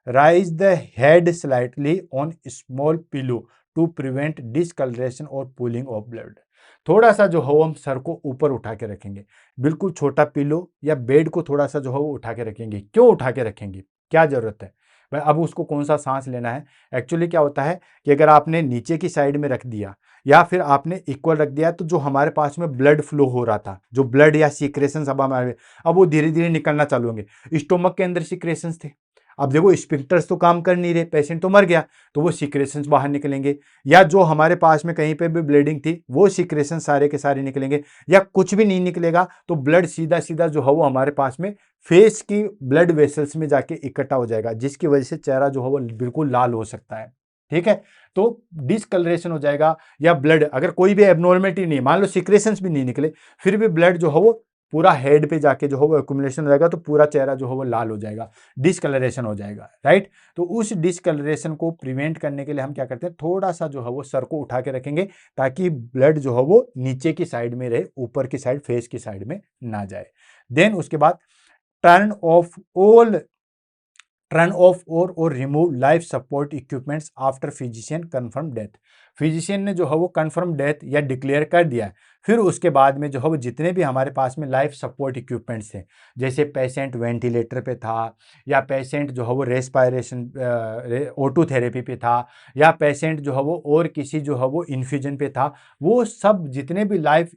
raise the head slightly on small pillow to prevent discoloration और पुलिंग ऑफ ब्लड। थोड़ा सा जो हो हम सर को ऊपर उठा के रखेंगे, बिल्कुल छोटा पिलो या बेड को थोड़ा सा जो हो उठा के रखेंगे। क्यों उठा के रखेंगे, क्या जरूरत है भाई? अब उसको कौन सा सांस लेना है? एक्चुअली क्या होता है कि अगर आपने नीचे की साइड में रख दिया या फिर आपने इक्वल रख दिया, तो जो हमारे पास में ब्लड फ्लो हो रहा था, जो ब्लड या सीक्रेशन अब हमारे, अब वो धीरे धीरे निकलना चालू होंगे। स्टोमक के अंदर सीक्रेशंस थे, अब देखो स्पिंक्टर्स तो काम कर नहीं रहे, पेशेंट तो मर गया, तो वो सीक्रेशंस बाहर निकलेंगे, या जो हमारे पास में कहीं पे भी ब्लीडिंग थी वो सीक्रेशन सारे के सारे निकलेंगे, या कुछ भी नहीं निकलेगा तो ब्लड सीधा सीधा जो है वो हमारे पास में फेस की ब्लड वेसल्स में जाके इकट्ठा हो जाएगा, जिसकी वजह से चेहरा जो है वो बिल्कुल लाल हो सकता है, ठीक है। तो डिसकलरेशन हो जाएगा, या ब्लड अगर कोई भी एबनॉर्मेलिटी नहीं, मान लो सीक्रेशंस भी नहीं निकले, फिर भी ब्लड जो है वो पूरा हेड पे जाके जो है वो एक्यूमुलेशन हो जाएगा, तो पूरा चेहरा जो है वो लाल हो जाएगा, डिसकलरेशन हो जाएगा, राइट। तो उस डिसकलरेशन को प्रिवेंट करने के लिए हम क्या करते हैं, थोड़ा सा जो है वो सर को उठा के रखेंगे ताकि ब्लड जो है वो नीचे की साइड में रहे, ऊपर की साइड फेस की साइड में ना जाए। देन उसके बाद turn off all turn off और remove life support equipments after physician confirm death. Physician ने जो है वो कंफर्म डेथ या डिक्लेयर कर दिया है, फिर उसके बाद में जो है वो जितने भी हमारे पास में लाइफ सपोर्ट इक्विपमेंट्स थे, जैसे पेशेंट वेंटिलेटर पे था, या पेशेंट जो है वो रेस्पायरेशन O2 थेरेपी पे था, या पेशेंट जो है वो और किसी जो है वो इन्फ्यूजन पे था, वो सब जितने भी लाइफ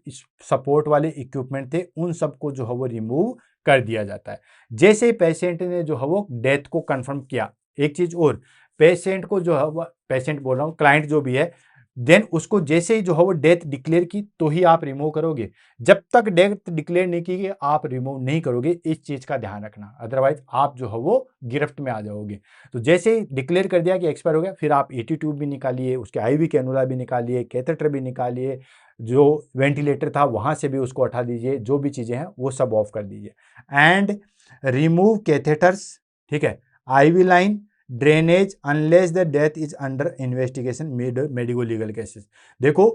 सपोर्ट वाले इक्विपमेंट थे उन सबको जो है वो रिमूव कर दिया जाता है। जैसे ही पेशेंट ने जो है वो डेथ को कंफर्म किया, एक चीज और, पेशेंट को जो है वो, पेशेंट बोल रहा हूं, क्लाइंट जो भी है, देन उसको जैसे ही जो है वो डेथ डिक्लेयर की तो ही आप रिमूव करोगे। जब तक डेथ डिक्लेयर नहीं की आप रिमूव नहीं करोगे, इस चीज का ध्यान रखना, अदरवाइज आप जो है वो गिरफ्त में आ जाओगे। तो जैसे ही डिक्लेयर कर दिया कि एक्सपायर हो गया, फिर आप एटी ट्यूब भी निकालिए, उसके आईवी कैनुला भी निकालिए, कैथेटर भी निकालिए, जो वेंटिलेटर था वहां से भी उसको हटा दीजिए, जो भी चीजें हैं वो सब ऑफ कर दीजिए। एंड रिमूव कैथेटर्स, ठीक है, IV line, drainage unless the death is under investigation medico legal cases. देखो,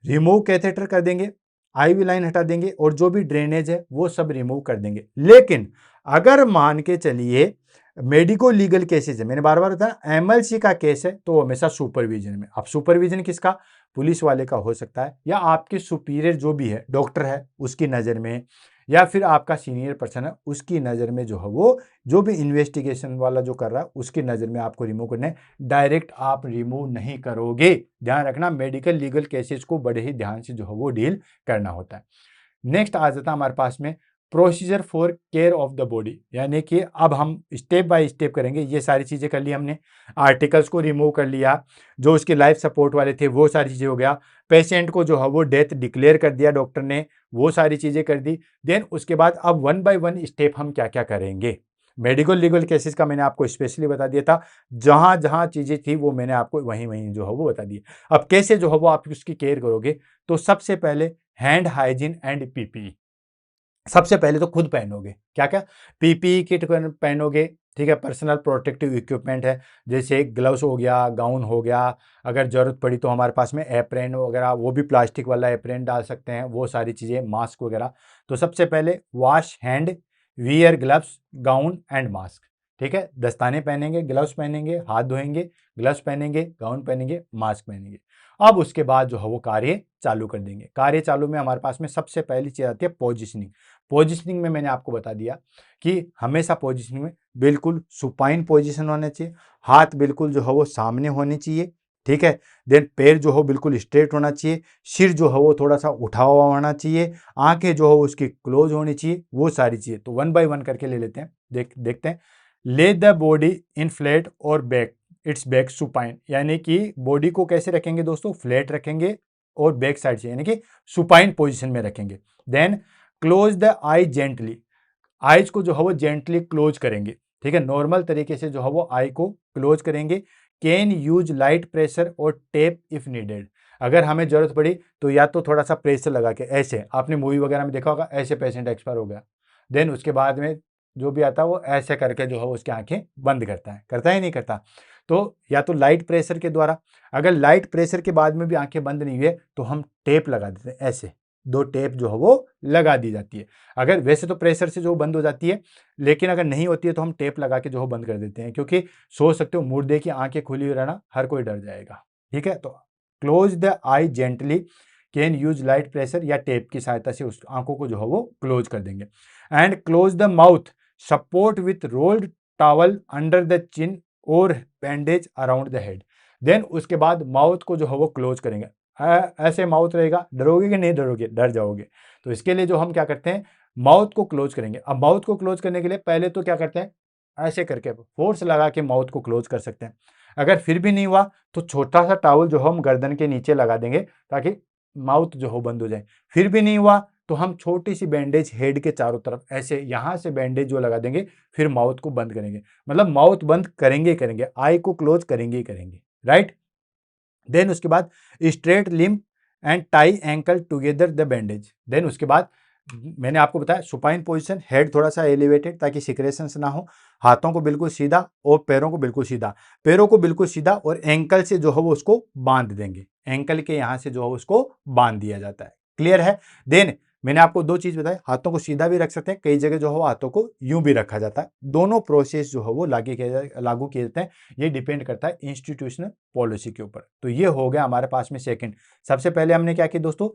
रिमूव कैथेटर कर देंगे, आईवी लाइन हटा देंगे, और जो भी ड्रेनेज है वो सब रिमूव कर देंगे। लेकिन अगर मान के चलिए मेडिको लीगल केसेस है, मैंने बार बार बताया एमएलसी का केस है, तो हमेशा सुपरविजन में। अब सुपरविजन किसका, पुलिस वाले का हो सकता है, या आपके सुपीरियर जो भी है, डॉक्टर है उसकी नज़र में, या फिर आपका सीनियर पर्सन है उसकी नज़र में जो है वो, जो भी इन्वेस्टिगेशन वाला जो कर रहा है उसकी नज़र में आपको रिमूव करना है। डायरेक्ट आप रिमूव नहीं करोगे, ध्यान रखना, मेडिकल लीगल केसेस को बड़े ही ध्यान से जो है वो डील करना होता है। नेक्स्ट आ जाता है हमारे पास में procedure for care of the body, यानी कि अब हम स्टेप बाय स्टेप करेंगे। ये सारी चीज़ें कर ली हमने, आर्टिकल्स को रिमूव कर लिया, जो उसके लाइफ सपोर्ट वाले थे वो सारी चीज़ें हो गया, पेशेंट को जो है वो डेथ डिक्लेयर कर दिया डॉक्टर ने, वो सारी चीज़ें कर दी। देन उसके बाद अब वन बाय वन स्टेप हम क्या क्या करेंगे। मेडिकल लीगल केसेस का मैंने आपको स्पेशली बता दिया था, जहां जहां चीज़ें थी वो मैंने आपको वहीं वहीं जो है वो बता दी। अब कैसे जो है वो आप उसकी केयर करोगे, तो सबसे पहले हैंड हाइजीन एंड पीपीई। सबसे पहले तो खुद पहनोगे, क्या क्या, पीपीई किट पहनोगे, ठीक है, पर्सनल प्रोटेक्टिव इक्विपमेंट है, जैसे ग्लव्स हो गया, गाउन हो गया, अगर जरूरत पड़ी तो हमारे पास में एप्रेन वगैरह, वो भी प्लास्टिक वाला एप्रेन डाल सकते हैं, वो सारी चीज़ें, मास्क वगैरह। तो सबसे पहले wash hand, wear gloves, gown and mask, ठीक है, दस्ताने पहनेंगे, ग्लव्स पहनेंगे, हाथ धोएंगे, ग्लव्स पहनेंगे, गाउन पहनेंगे, मास्क पहनेंगे। अब उसके बाद जो है वो कार्य चालू कर देंगे। कार्य चालू में हमारे पास में सबसे पहली चीज आती है पोजिशनिंग। पोजिशनिंग में मैंने आपको बता दिया कि हमेशा पोजिशनिंग में बिल्कुल सुपाइन पोजिशन होना चाहिए, हाथ बिल्कुल जो है वो सामने होने चाहिए, ठीक है। देन पैर जो हो बिल्कुल स्ट्रेट होना चाहिए, सिर जो है वो थोड़ा सा उठा हुआ होना चाहिए, आंखें जो हो उसकी क्लोज होनी चाहिए, वो सारी चीजें। तो वन बाय वन करके ले लेते हैं, देखते हैं। ले द बॉडी इन फ्लैट और बैक, इट्स बैक सुपाइन, यानी कि बॉडी को कैसे रखेंगे दोस्तों, फ्लैट रखेंगे और बैक साइड से यानी कि सुपाइन पोजीशन में रखेंगे। Then close the eye gently, eyes को जो है वो जेंटली क्लोज करेंगे, ठीक है, नॉर्मल तरीके से जो है वो आई को क्लोज करेंगे। कैन यूज लाइट प्रेशर और टेप इफ नीडेड, अगर हमें जरूरत पड़ी तो या तो थोड़ा सा प्रेशर लगा के, ऐसे आपने मूवी वगैरह में देखा होगा, ऐसे पेशेंट एक्सपायर हो गया, देन उसके बाद में जो भी आता है वो ऐसे करके जो है उसकी आंखें बंद करता है, करता ही नहीं करता। तो या तो लाइट प्रेशर के द्वारा, अगर लाइट प्रेशर के बाद में भी आंखें बंद नहीं हुई तो हम टेप लगा देते हैं, ऐसे दो टेप जो है वो लगा दी जाती है। अगर वैसे तो प्रेशर से जो बंद हो जाती है, लेकिन अगर नहीं होती है तो हम टेप लगा के जो है बंद कर देते हैं, क्योंकि सोच सकते हो मुर्दे की आंखें खुली हुई रहना, हर कोई डर जाएगा, ठीक है। तो close the eye gently, can use light pressure या टेप की सहायता से उस आंखों को जो है वो क्लोज कर देंगे। And close the mouth, support with rolled towel under the chin और bandage around the head. Then उसके बाद माउथ को जो है वो क्लोज करेंगे, ऐसे माउथ रहेगा, डरोगे कि नहीं डरोगे, डर जाओगे। तो इसके लिए जो हम क्या करते हैं, माउथ को क्लोज करेंगे। अब माउथ को क्लोज करने के लिए पहले तो क्या करते हैं, ऐसे करके फोर्स लगा के माउथ को क्लोज कर सकते हैं। अगर फिर भी नहीं हुआ तो छोटा सा टॉवल जो हम गर्दन के नीचे लगा देंगे ताकि माउथ जो हो बंद हो जाए। फिर भी नहीं हुआ तो हम छोटी सी बैंडेज हेड के चारों तरफ ऐसे यहां से बैंडेज जो लगा देंगे, फिर माउथ को बंद करेंगे, मतलब माउथ बंद करेंगे ही करेंगे, आई को क्लोज करेंगे ही करेंगे, राइट। देन उसके बाद straight limb and tie ankle together the bandage. Then उसके बाद मैंने आपको बताया सुपाइन पोजीशन, हेड थोड़ा सा एलिवेटेड ताकि सिक्रेशंस ना हो, हाथों को बिल्कुल सीधा और पैरों को बिल्कुल सीधा, पैरों को बिल्कुल सीधा और एंकल से जो है वो उसको बांध देंगे, एंकल के यहाँ से जो है उसको बांध दिया जाता है। क्लियर है? देन मैंने आपको दो चीज बताई, हाथों को सीधा भी रख सकते हैं, कई जगह जो है हाथों को यूं भी रखा जाता है। दोनों प्रोसेस जो है वो लागू किए जाते हैं, ये डिपेंड करता है इंस्टीट्यूशनल पॉलिसी के ऊपर। तो ये हो गया हमारे पास में सेकंड। सबसे पहले हमने क्या किया दोस्तों,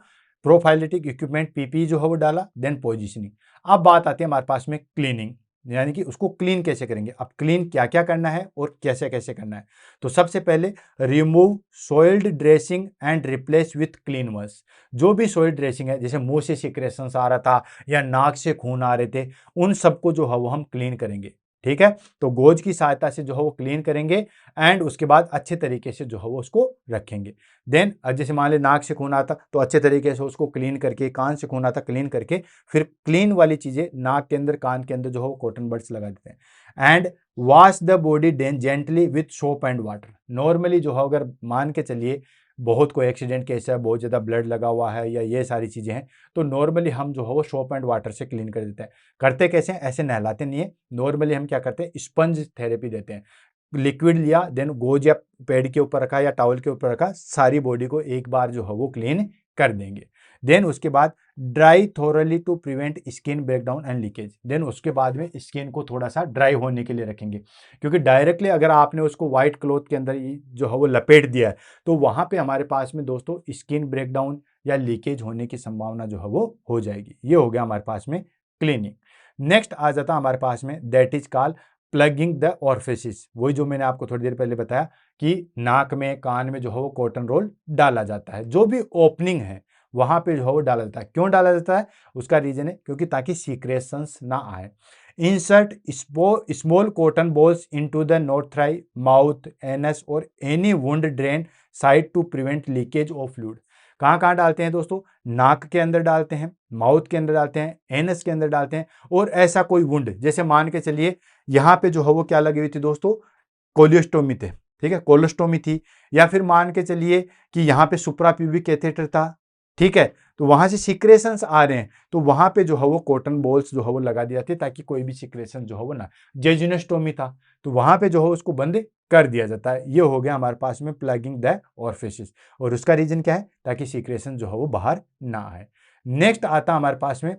प्रोफाइलेटिक इक्विपमेंट पीपी जो है वो डाला, देन पोजिशनिंग। अब बात आती है हमारे पास में क्लीनिंग, यानी कि उसको क्लीन कैसे करेंगे। अब क्लीन क्या क्या करना है और कैसे कैसे करना है। तो सबसे पहले remove soiled dressing and replace with clean ones. जो भी सोइल्ड ड्रेसिंग है, जैसे मुंह से सिक्रेशंस आ रहा था या नाक से खून आ रहे थे, उन सबको जो है वो हम क्लीन करेंगे। ठीक है, तो गोज की सहायता से जो है वो क्लीन करेंगे एंड उसके बाद अच्छे तरीके से जो है वो उसको रखेंगे। देन जैसे मान ले नाक से खून आता तो अच्छे तरीके से उसको क्लीन करके, कान से खून आता क्लीन करके, फिर क्लीन वाली चीजें नाक के अंदर कान के अंदर जो है वो कॉटन बड्स लगा देते हैं। And wash the body then gently with soap and water. Normally जो है अगर मान के चलिए बहुत कोई एक्सीडेंट केस है, बहुत ज़्यादा ब्लड लगा हुआ है या ये सारी चीज़ें हैं, तो नॉर्मली हम जो है वो सोप एंड वाटर से क्लीन कर देते हैं। करते कैसे हैं, ऐसे नहलाते नहीं है, नॉर्मली हम क्या करते हैं, स्पंज थेरेपी देते हैं। लिक्विड लिया, देन गोज या पैड के ऊपर रखा या टॉवल के ऊपर रखा, सारी बॉडी को एक बार जो है वो क्लीन कर देंगे। देन उसके बाद dry thoroughly to prevent skin breakdown and leakage. Then उसके बाद में स्किन को थोड़ा सा ड्राई होने के लिए रखेंगे, क्योंकि डायरेक्टली अगर आपने उसको व्हाइट क्लॉथ के अंदर जो है वो लपेट दिया है, तो वहां पे हमारे पास में दोस्तों स्किन ब्रेकडाउन या लीकेज होने की संभावना जो है वो हो जाएगी। ये हो गया हमारे पास में क्लीनिंग। नेक्स्ट आ जाता है हमारे पास में, that is called plugging the orifices. वही जो मैंने आपको थोड़ी देर पहले बताया कि नाक में, कान में जो है वो कॉटन रोल डाला जाता है, जो भी ओपनिंग है वहां पे जो है वो डाला जाता है। क्यों डाला जाता है, उसका रीजन है क्योंकि ताकि सीक्रेशंस ना आए। Insert small cotton balls into the nostril, mouth, anus और any wound drain site to prevent leakage of fluid. कहाँ कहाँ डालते हैं दोस्तों, नाक के अंदर डालते हैं, माउथ के अंदर डालते हैं, एनस के अंदर डालते हैं। और ऐसा कोई वुंड, जैसे मान के चलिए यहाँ पे जो है वो क्या लगी हुई थी दोस्तों, कोलियोस्टोमी थे, ठीक है, कोलोस्टोमी थी, या फिर मान के चलिए कि यहाँ पे सुप्राप्यूबिक कैथेटर था, ठीक है, तो वहां से सिक्रेशंस आ रहे हैं, तो वहां पे जो है वो कॉटन बॉल्स जो है वो लगा दी जाती है ताकि कोई भी सिक्रेशन जो है वो ना। जेजुनोस्टोमी था तो वहां पे जो है उसको बंद कर दिया जाता है। ये हो गया हमारे पास में प्लगिंग द ऑरिफिस, और उसका रीजन क्या है, ताकि सिक्रेशन जो है वो बाहर ना आए। नेक्स्ट आता हमारे पास में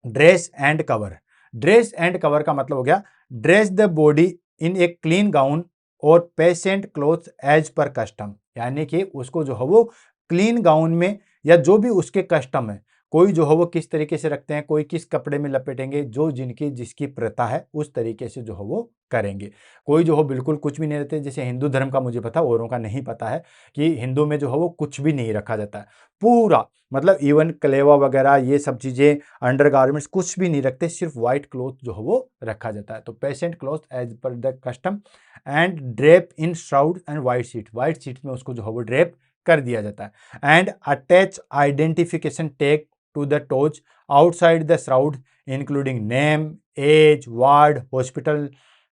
dress and cover. Dress and cover का मतलब हो गया dress the body in a clean gown और patient cloth as per custom, यानी कि उसको जो है वो क्लीन गाउन में या जो भी उसके कस्टम है, कोई जो है वो किस तरीके से रखते हैं, कोई किस कपड़े में लपेटेंगे, जो जिनकी जिसकी प्रथा है उस तरीके से जो है वो करेंगे। कोई जो हो बिल्कुल कुछ भी नहीं रहते, जैसे हिंदू धर्म का मुझे पता, औरों का नहीं पता है कि हिंदू में जो है वो कुछ भी नहीं रखा जाता है पूरा, मतलब इवन कलेवा वगैरह ये सब चीजें, अंडरगारमेंट्स कुछ भी नहीं रखते, सिर्फ व्हाइट क्लॉथ जो है वो रखा जाता है। तो patient cloth as per the custom and drape in shroud and white sheet, white sheet में उसको जो है वो ड्रेप कर दिया जाता है। And attach identification tag to the toe outside the shroud including name, age, ward, hospital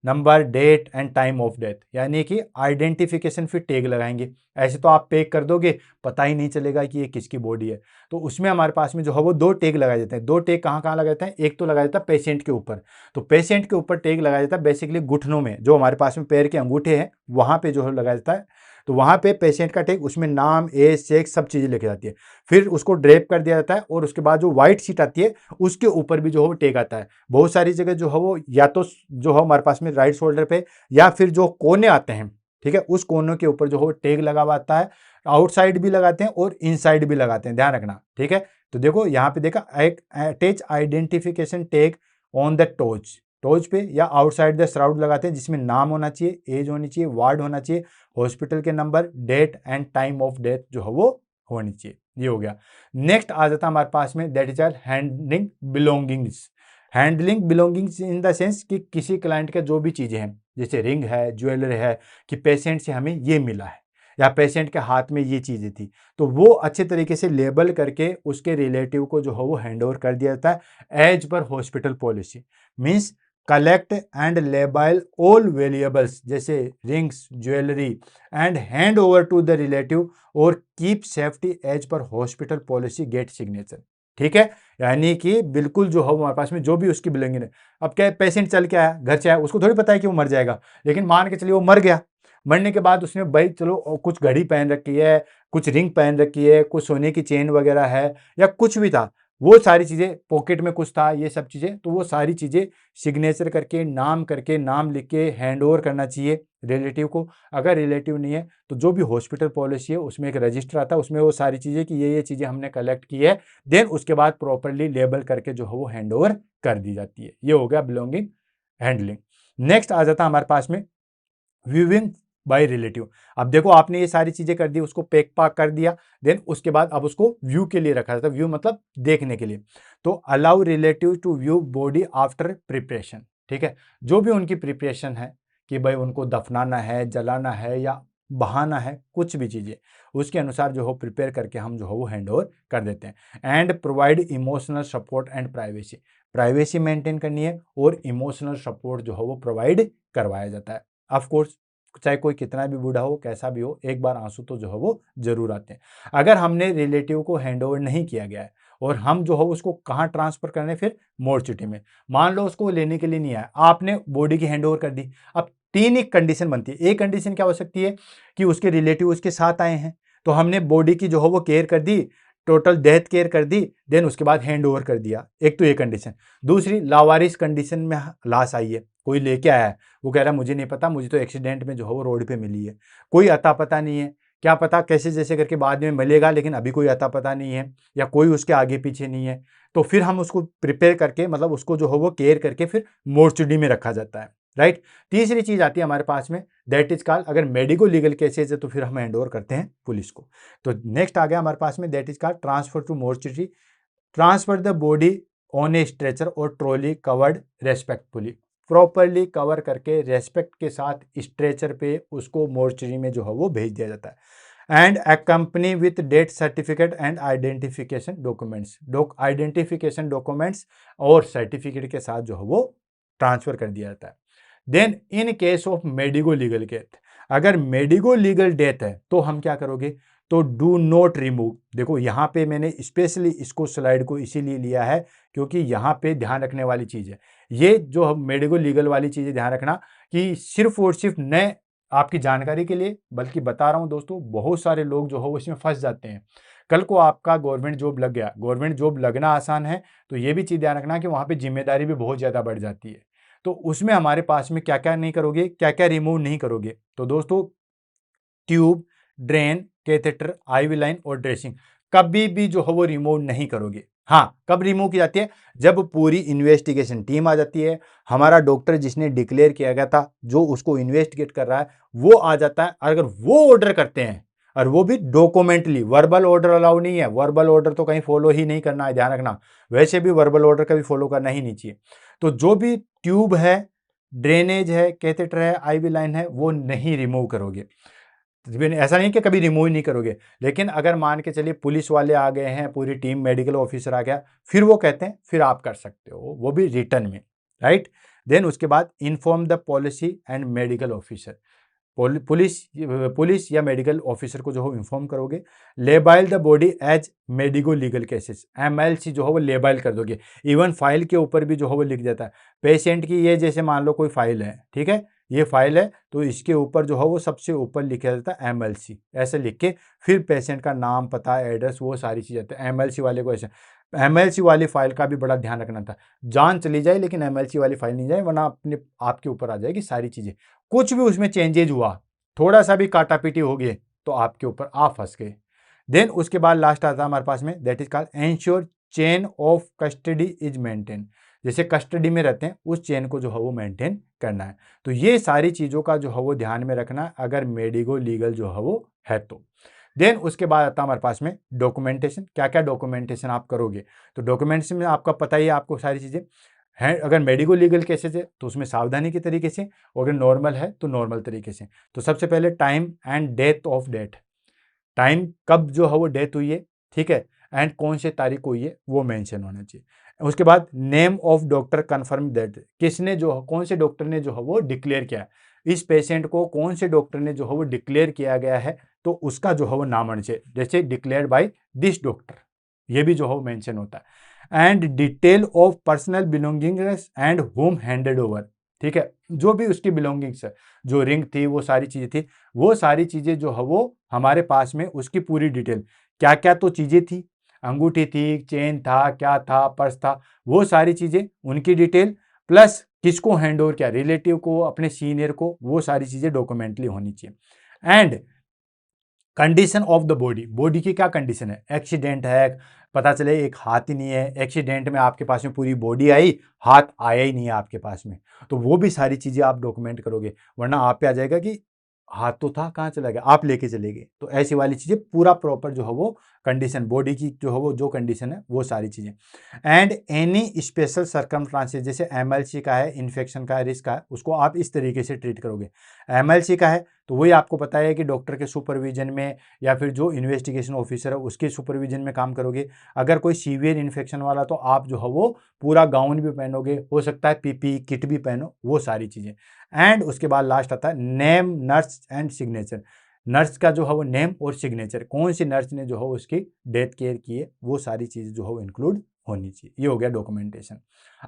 number, date and time of death, यानी कि आइडेंटिफिकेशन फिर टैग लगाएंगे। ऐसे तो आप पैक कर दोगे, पता ही नहीं चलेगा कि ये किसकी बॉडी है। तो उसमें हमारे पास में जो है वो दो टैग लगाए जाते हैं। दो टैग कहाँ कहाँ लगाए जाते हैं, एक तो लगाया जाता है पेशेंट के ऊपर, तो पेशेंट के ऊपर टैग लगाया जाता है बेसिकली घुटनों में, जो हमारे पास में पैर के अंगूठे हैं वहां पे जो है लगाया जाता है। तो वहां पे पेशेंट का टैग, उसमें नाम, एज, सेक्स सब चीजें लिखी जाती है। फिर उसको ड्रेप कर दिया जाता है और उसके बाद जो व्हाइट शीट आती है उसके ऊपर भी जो है वो टैग आता है। बहुत सारी जगह जो है वो या तो जो है हमारे पास में राइट शोल्डर पे, या फिर जो कोने आते हैं, ठीक है, उस कोनों के ऊपर जो है टैग लगा हुआ आता है। आउटसाइड भी लगाते हैं और इनसाइड भी लगाते हैं, ध्यान रखना, ठीक है। तो देखो यहाँ पे देखा, एक attach identification tag on the toe, toe पे या आउटसाइड द श्राउड लगाते हैं, जिसमें नाम होना चाहिए, एज होनी चाहिए, वार्ड होना चाहिए, हॉस्पिटल के number, date and time of death जो है वो होनी चाहिए। ये हो गया। नेक्स्ट आ जाता है हमारे पास में, that is our handling belongings. Handling belongings in the sense कि किसी क्लाइंट का जो भी चीजें हैं, जैसे रिंग है, ज्वेलरी है, कि पेशेंट से हमें ये मिला है या पेशेंट के हाथ में ये चीजें थी, तो वो अच्छे तरीके से लेबल करके उसके रिलेटिव को जो है वो हैंड ओवर कर दिया जाता है as per hospital policy. Means collect and label all valuables जैसे rings, jewellery and hand over to the relative और keep safety as per hospital policy get signature. ठीक है, यानी कि बिल्कुल जो है हमारे पास में जो भी उसकी बिलोंगिंग है। अब क्या है, पेशेंट चल के आया, घर से आया, उसको थोड़ी पता है कि वो मर जाएगा, लेकिन मान के चलिए वो मर गया। मरने के बाद उसने भाई चलो कुछ घड़ी पहन रखी है, कुछ रिंग पहन रखी है, कुछ सोने की चेन वगैरह है, या कुछ भी था, वो सारी चीजें, पॉकेट में कुछ था, ये सब चीजें, तो वो सारी चीजें सिग्नेचर करके नाम लिख के हैंड ओवर करना चाहिए रिलेटिव को। अगर रिलेटिव नहीं है तो जो भी हॉस्पिटल पॉलिसी है उसमें एक रजिस्टर आता है, उसमें वो सारी चीजें कि ये चीजें हमने कलेक्ट की है, देन उसके बाद प्रॉपरली लेबल करके जो है वो हैंड ओवर कर दी जाती है। ये हो गया बिलोंगिंग हैंडलिंग। नेक्स्ट आ जाता है हमारे पास में व्यूइंग बाय रिलेटिव। अब देखो आपने ये सारी चीजें कर दी, उसको पैक पाक कर दिया, देन उसके बाद अब उसको व्यू के लिए रखा जाता है। व्यू मतलब देखने के लिए। तो allow relative to view body after preparation. ठीक है, जो भी उनकी प्रिपरेशन है कि भाई उनको दफनाना है, जलाना है या बहाना है, कुछ भी चीजें उसके अनुसार जो हो प्रिपेयर करके हम जो हो वो हैंड ओवर कर देते हैं। And provide emotional support and privacy. Privacy maintain करनी है और इमोशनल सपोर्ट जो हो वो प्रोवाइड करवाया जाता है। ऑफ कोर्स चाहे कोई कितना भी बूढ़ा हो, कैसा भी हो, एक बार आंसू तो जो है वो जरूर आते हैं। अगर हमने रिलेटिव को हैंड ओवर नहीं किया गया है और हम जो हो उसको कहाँ ट्रांसफर करने, फिर मोर्चुटी में। मान लो उसको लेने के लिए नहीं आया, आपने बॉडी की हैंड ओवर कर दी। अब तीन एक कंडीशन बनती है। एक कंडीशन क्या हो सकती है कि उसके रिलेटिव उसके साथ आए हैं, तो हमने बॉडी की जो है वो केयर कर दी, टोटल डेथ केयर कर दी, देन उसके बाद हैंड ओवर कर दिया। एक तो ये कंडीशन। दूसरी, लावारिस कंडीशन में लाश आई है, कोई लेके आया है, वो कह रहा है मुझे नहीं पता, मुझे तो एक्सीडेंट में जो है वो रोड पे मिली है, कोई अता पता नहीं है, क्या पता कैसे जैसे करके बाद में मिलेगा, लेकिन अभी कोई अता पता नहीं है, या कोई उसके आगे पीछे नहीं है, तो फिर हम उसको प्रिपेयर करके, मतलब उसको जो है वो केयर करके फिर मोर्चुरी में रखा जाता है। राइट। तीसरी चीज आती है हमारे पास में, दैट इज कॉल्ड, अगर मेडिको लीगल केसेज है तो फिर हम हैंड ओवर करते हैं पुलिस को। तो नेक्स्ट आ गया हमारे पास में, that is called transfer to mortuary. Transfer the body on a stretcher और trolley covered respectfully. Properly cover करके रेस्पेक्ट के साथ स्ट्रेचर पे उसको मोर्चरी में जो है वो भेज दिया जाता है। And accompany with death certificate and identification documents. Identification documents और सर्टिफिकेट के साथ जो है वो ट्रांसफर कर दिया जाता है। Then in case of medico legal death, अगर मेडिको लीगल डेथ है तो हम क्या करोगे, तो डू नॉट रिमूव। देखो यहाँ पे मैंने स्पेशली इसको स्लाइड को इसीलिए लिया है क्योंकि यहाँ पे ध्यान रखने वाली चीज है। ये जो हम मेडिको लीगल वाली चीजें ध्यान रखना कि सिर्फ और सिर्फ न आपकी जानकारी के लिए, बल्कि बता रहा हूं दोस्तों, बहुत सारे लोग जो हो इसमें फंस जाते हैं। कल को आपका गवर्नमेंट जॉब लग गया, गवर्नमेंट जॉब लगना आसान है, तो ये भी चीज ध्यान रखना कि वहां पे जिम्मेदारी भी बहुत ज्यादा बढ़ जाती है। तो उसमें हमारे पास में क्या क्या नहीं करोगे, क्या क्या रिमूव नहीं करोगे, तो दोस्तों tube, drain, catheter, IV line और ड्रेसिंग कभी भी जो है वो रिमूव नहीं करोगे। हाँ, कब रिमूव की जाती है, जब पूरी इन्वेस्टिगेशन टीम आ जाती है, हमारा डॉक्टर जिसने डिक्लेयर किया गया था जो उसको इन्वेस्टिगेट कर रहा है वो आ जाता है। अगर वो ऑर्डर करते हैं, और वो भी डॉक्यूमेंटली, वर्बल ऑर्डर अलाउ नहीं है, वर्बल ऑर्डर तो कहीं फॉलो ही नहीं करना है, ध्यान रखना। वैसे भी वर्बल ऑर्डर कभी फॉलो करना ही नहीं चाहिए। तो जो भी ट्यूब है, ड्रेनेज है, कैथेटर है, आईवी लाइन है, वो नहीं रिमूव करोगे। ऐसा नहीं कि कभी रिमूव नहीं करोगे, लेकिन अगर मान के चलिए पुलिस वाले आ गए हैं, पूरी टीम, मेडिकल ऑफिसर आ गया, फिर वो कहते हैं फिर आप कर सकते हो, वो भी रिटर्न में। राइट। देन उसके बाद inform the policy and medical officer. Police police या मेडिकल ऑफिसर को जो हो इन्फॉर्म करोगे। Label the body as medico legal cases, MLC जो हो वो लेबाइल कर दोगे। इवन फाइल के ऊपर भी जो हो वो लिख जाता है पेशेंट की, ये जैसे मान लो कोई फाइल है, ठीक है, ये फाइल है, तो इसके ऊपर जो है वो सबसे ऊपर लिखा जाता है एमएलसी, ऐसे लिख के फिर पेशेंट का नाम, पता, एड्रेस, वो सारी चीज़ आती है। एमएलसी वाले को ऐसे, एमएलसी वाली फाइल का भी बड़ा ध्यान रखना था, जान चली जाए लेकिन एमएलसी वाली फाइल नहीं जाए, वरना अपने आपके ऊपर आ जाएगी सारी चीज़ें। कुछ भी उसमें चेंजेज हुआ, थोड़ा सा भी काटा पीटी हो गई, तो आपके ऊपर आप फंस गए। देन उसके बाद लास्ट आता है हमारे पास में, that is called ensure chain of custody is maintain. जैसे कस्टडी में रहते हैं उस चेन को जो है वो मेंटेन करना है। तो ये सारी चीज़ों का जो है वो ध्यान में रखना है अगर मेडिको लीगल जो है वो है तो। देन उसके बाद आता है हमारे पास में डॉक्यूमेंटेशन। क्या क्या डॉक्यूमेंटेशन आप करोगे, तो डॉक्यूमेंटेशन में आपका पता ही है आपको सारी चीज़ें हैं। अगर मेडिको लीगल केसेस है तो उसमें सावधानी के तरीके से, और अगर नॉर्मल है तो नॉर्मल तरीके से। तो सबसे पहले time and death of death, time कब जो है वो डेथ हुई है, ठीक है, एंड कौन से तारीख को हुई है वो मेंशन होना चाहिए। उसके बाद name of doctor confirm death, किसने जो, कौन से डॉक्टर ने जो है वो डिक्लेयर किया है इस पेशेंट को, कौन से डॉक्टर ने जो है वो डिक्लेयर किया गया है, तो उसका जो है वो नाम होना चाहिए। जैसे डिक्लेयर्ड बाय दिस डॉक्टर, ये भी जो है मेंशन होता है। And detail of personal belongings and home handed over, ठीक है, जो भी उसकी बिलोंगिंग्स है, जो रिंग थी, वो सारी चीजें थी, वो सारी चीजें जो है वो हमारे पास में उसकी पूरी डिटेल, क्या क्या तो चीजें थी, अंगूठी थी, चेन था, क्या था, पर्स था, वो सारी चीजें उनकी डिटेल, प्लस किसको हैंड ओवर किया, रिलेटिव को, अपने सीनियर को, वो सारी चीजें डॉक्यूमेंटली होनी चाहिए। And condition of the body, body की क्या कंडीशन है, एक्सीडेंट है, पता चले एक हाथ ही नहीं है, एक्सीडेंट में आपके पास में पूरी बॉडी आई, हाथ आया ही नहीं है आपके पास में, तो वो भी सारी चीजें आप डॉक्यूमेंट करोगे, वरना आप पे आ जाएगा कि हाथ तो था, कहाँ चला गया, आप लेके चले गए। तो ऐसी वाली चीजें पूरा प्रॉपर जो है वो कंडीशन, बॉडी की जो है वो जो कंडीशन है, वो सारी चीजें। एंड एनी स्पेशल सर्कमस्टांसेस, जैसे एमएलसी का है, इन्फेक्शन का है, रिस्क का है, उसको आप इस तरीके से ट्रीट करोगे। एमएलसी का है तो वही आपको पता है कि डॉक्टर के सुपरविजन में या फिर जो इन्वेस्टिगेशन ऑफिसर है उसके सुपरविजन में काम करोगे। अगर कोई सीवियर इन्फेक्शन वाला तो आप जो है वो पूरा गाउन भी पहनोगे, हो सकता है पीपी किट भी पहनो, वो सारी चीजें। एंड उसके बाद लास्ट आता है name, nurse and signature. Nurse का जो है वो नेम और सिग्नेचर, कौन सी नर्स ने जो है उसकी डेथ केयर की है, वो सारी चीजें जो है वो इंक्लूड होनी चाहिए। ये हो गया डॉक्यूमेंटेशन।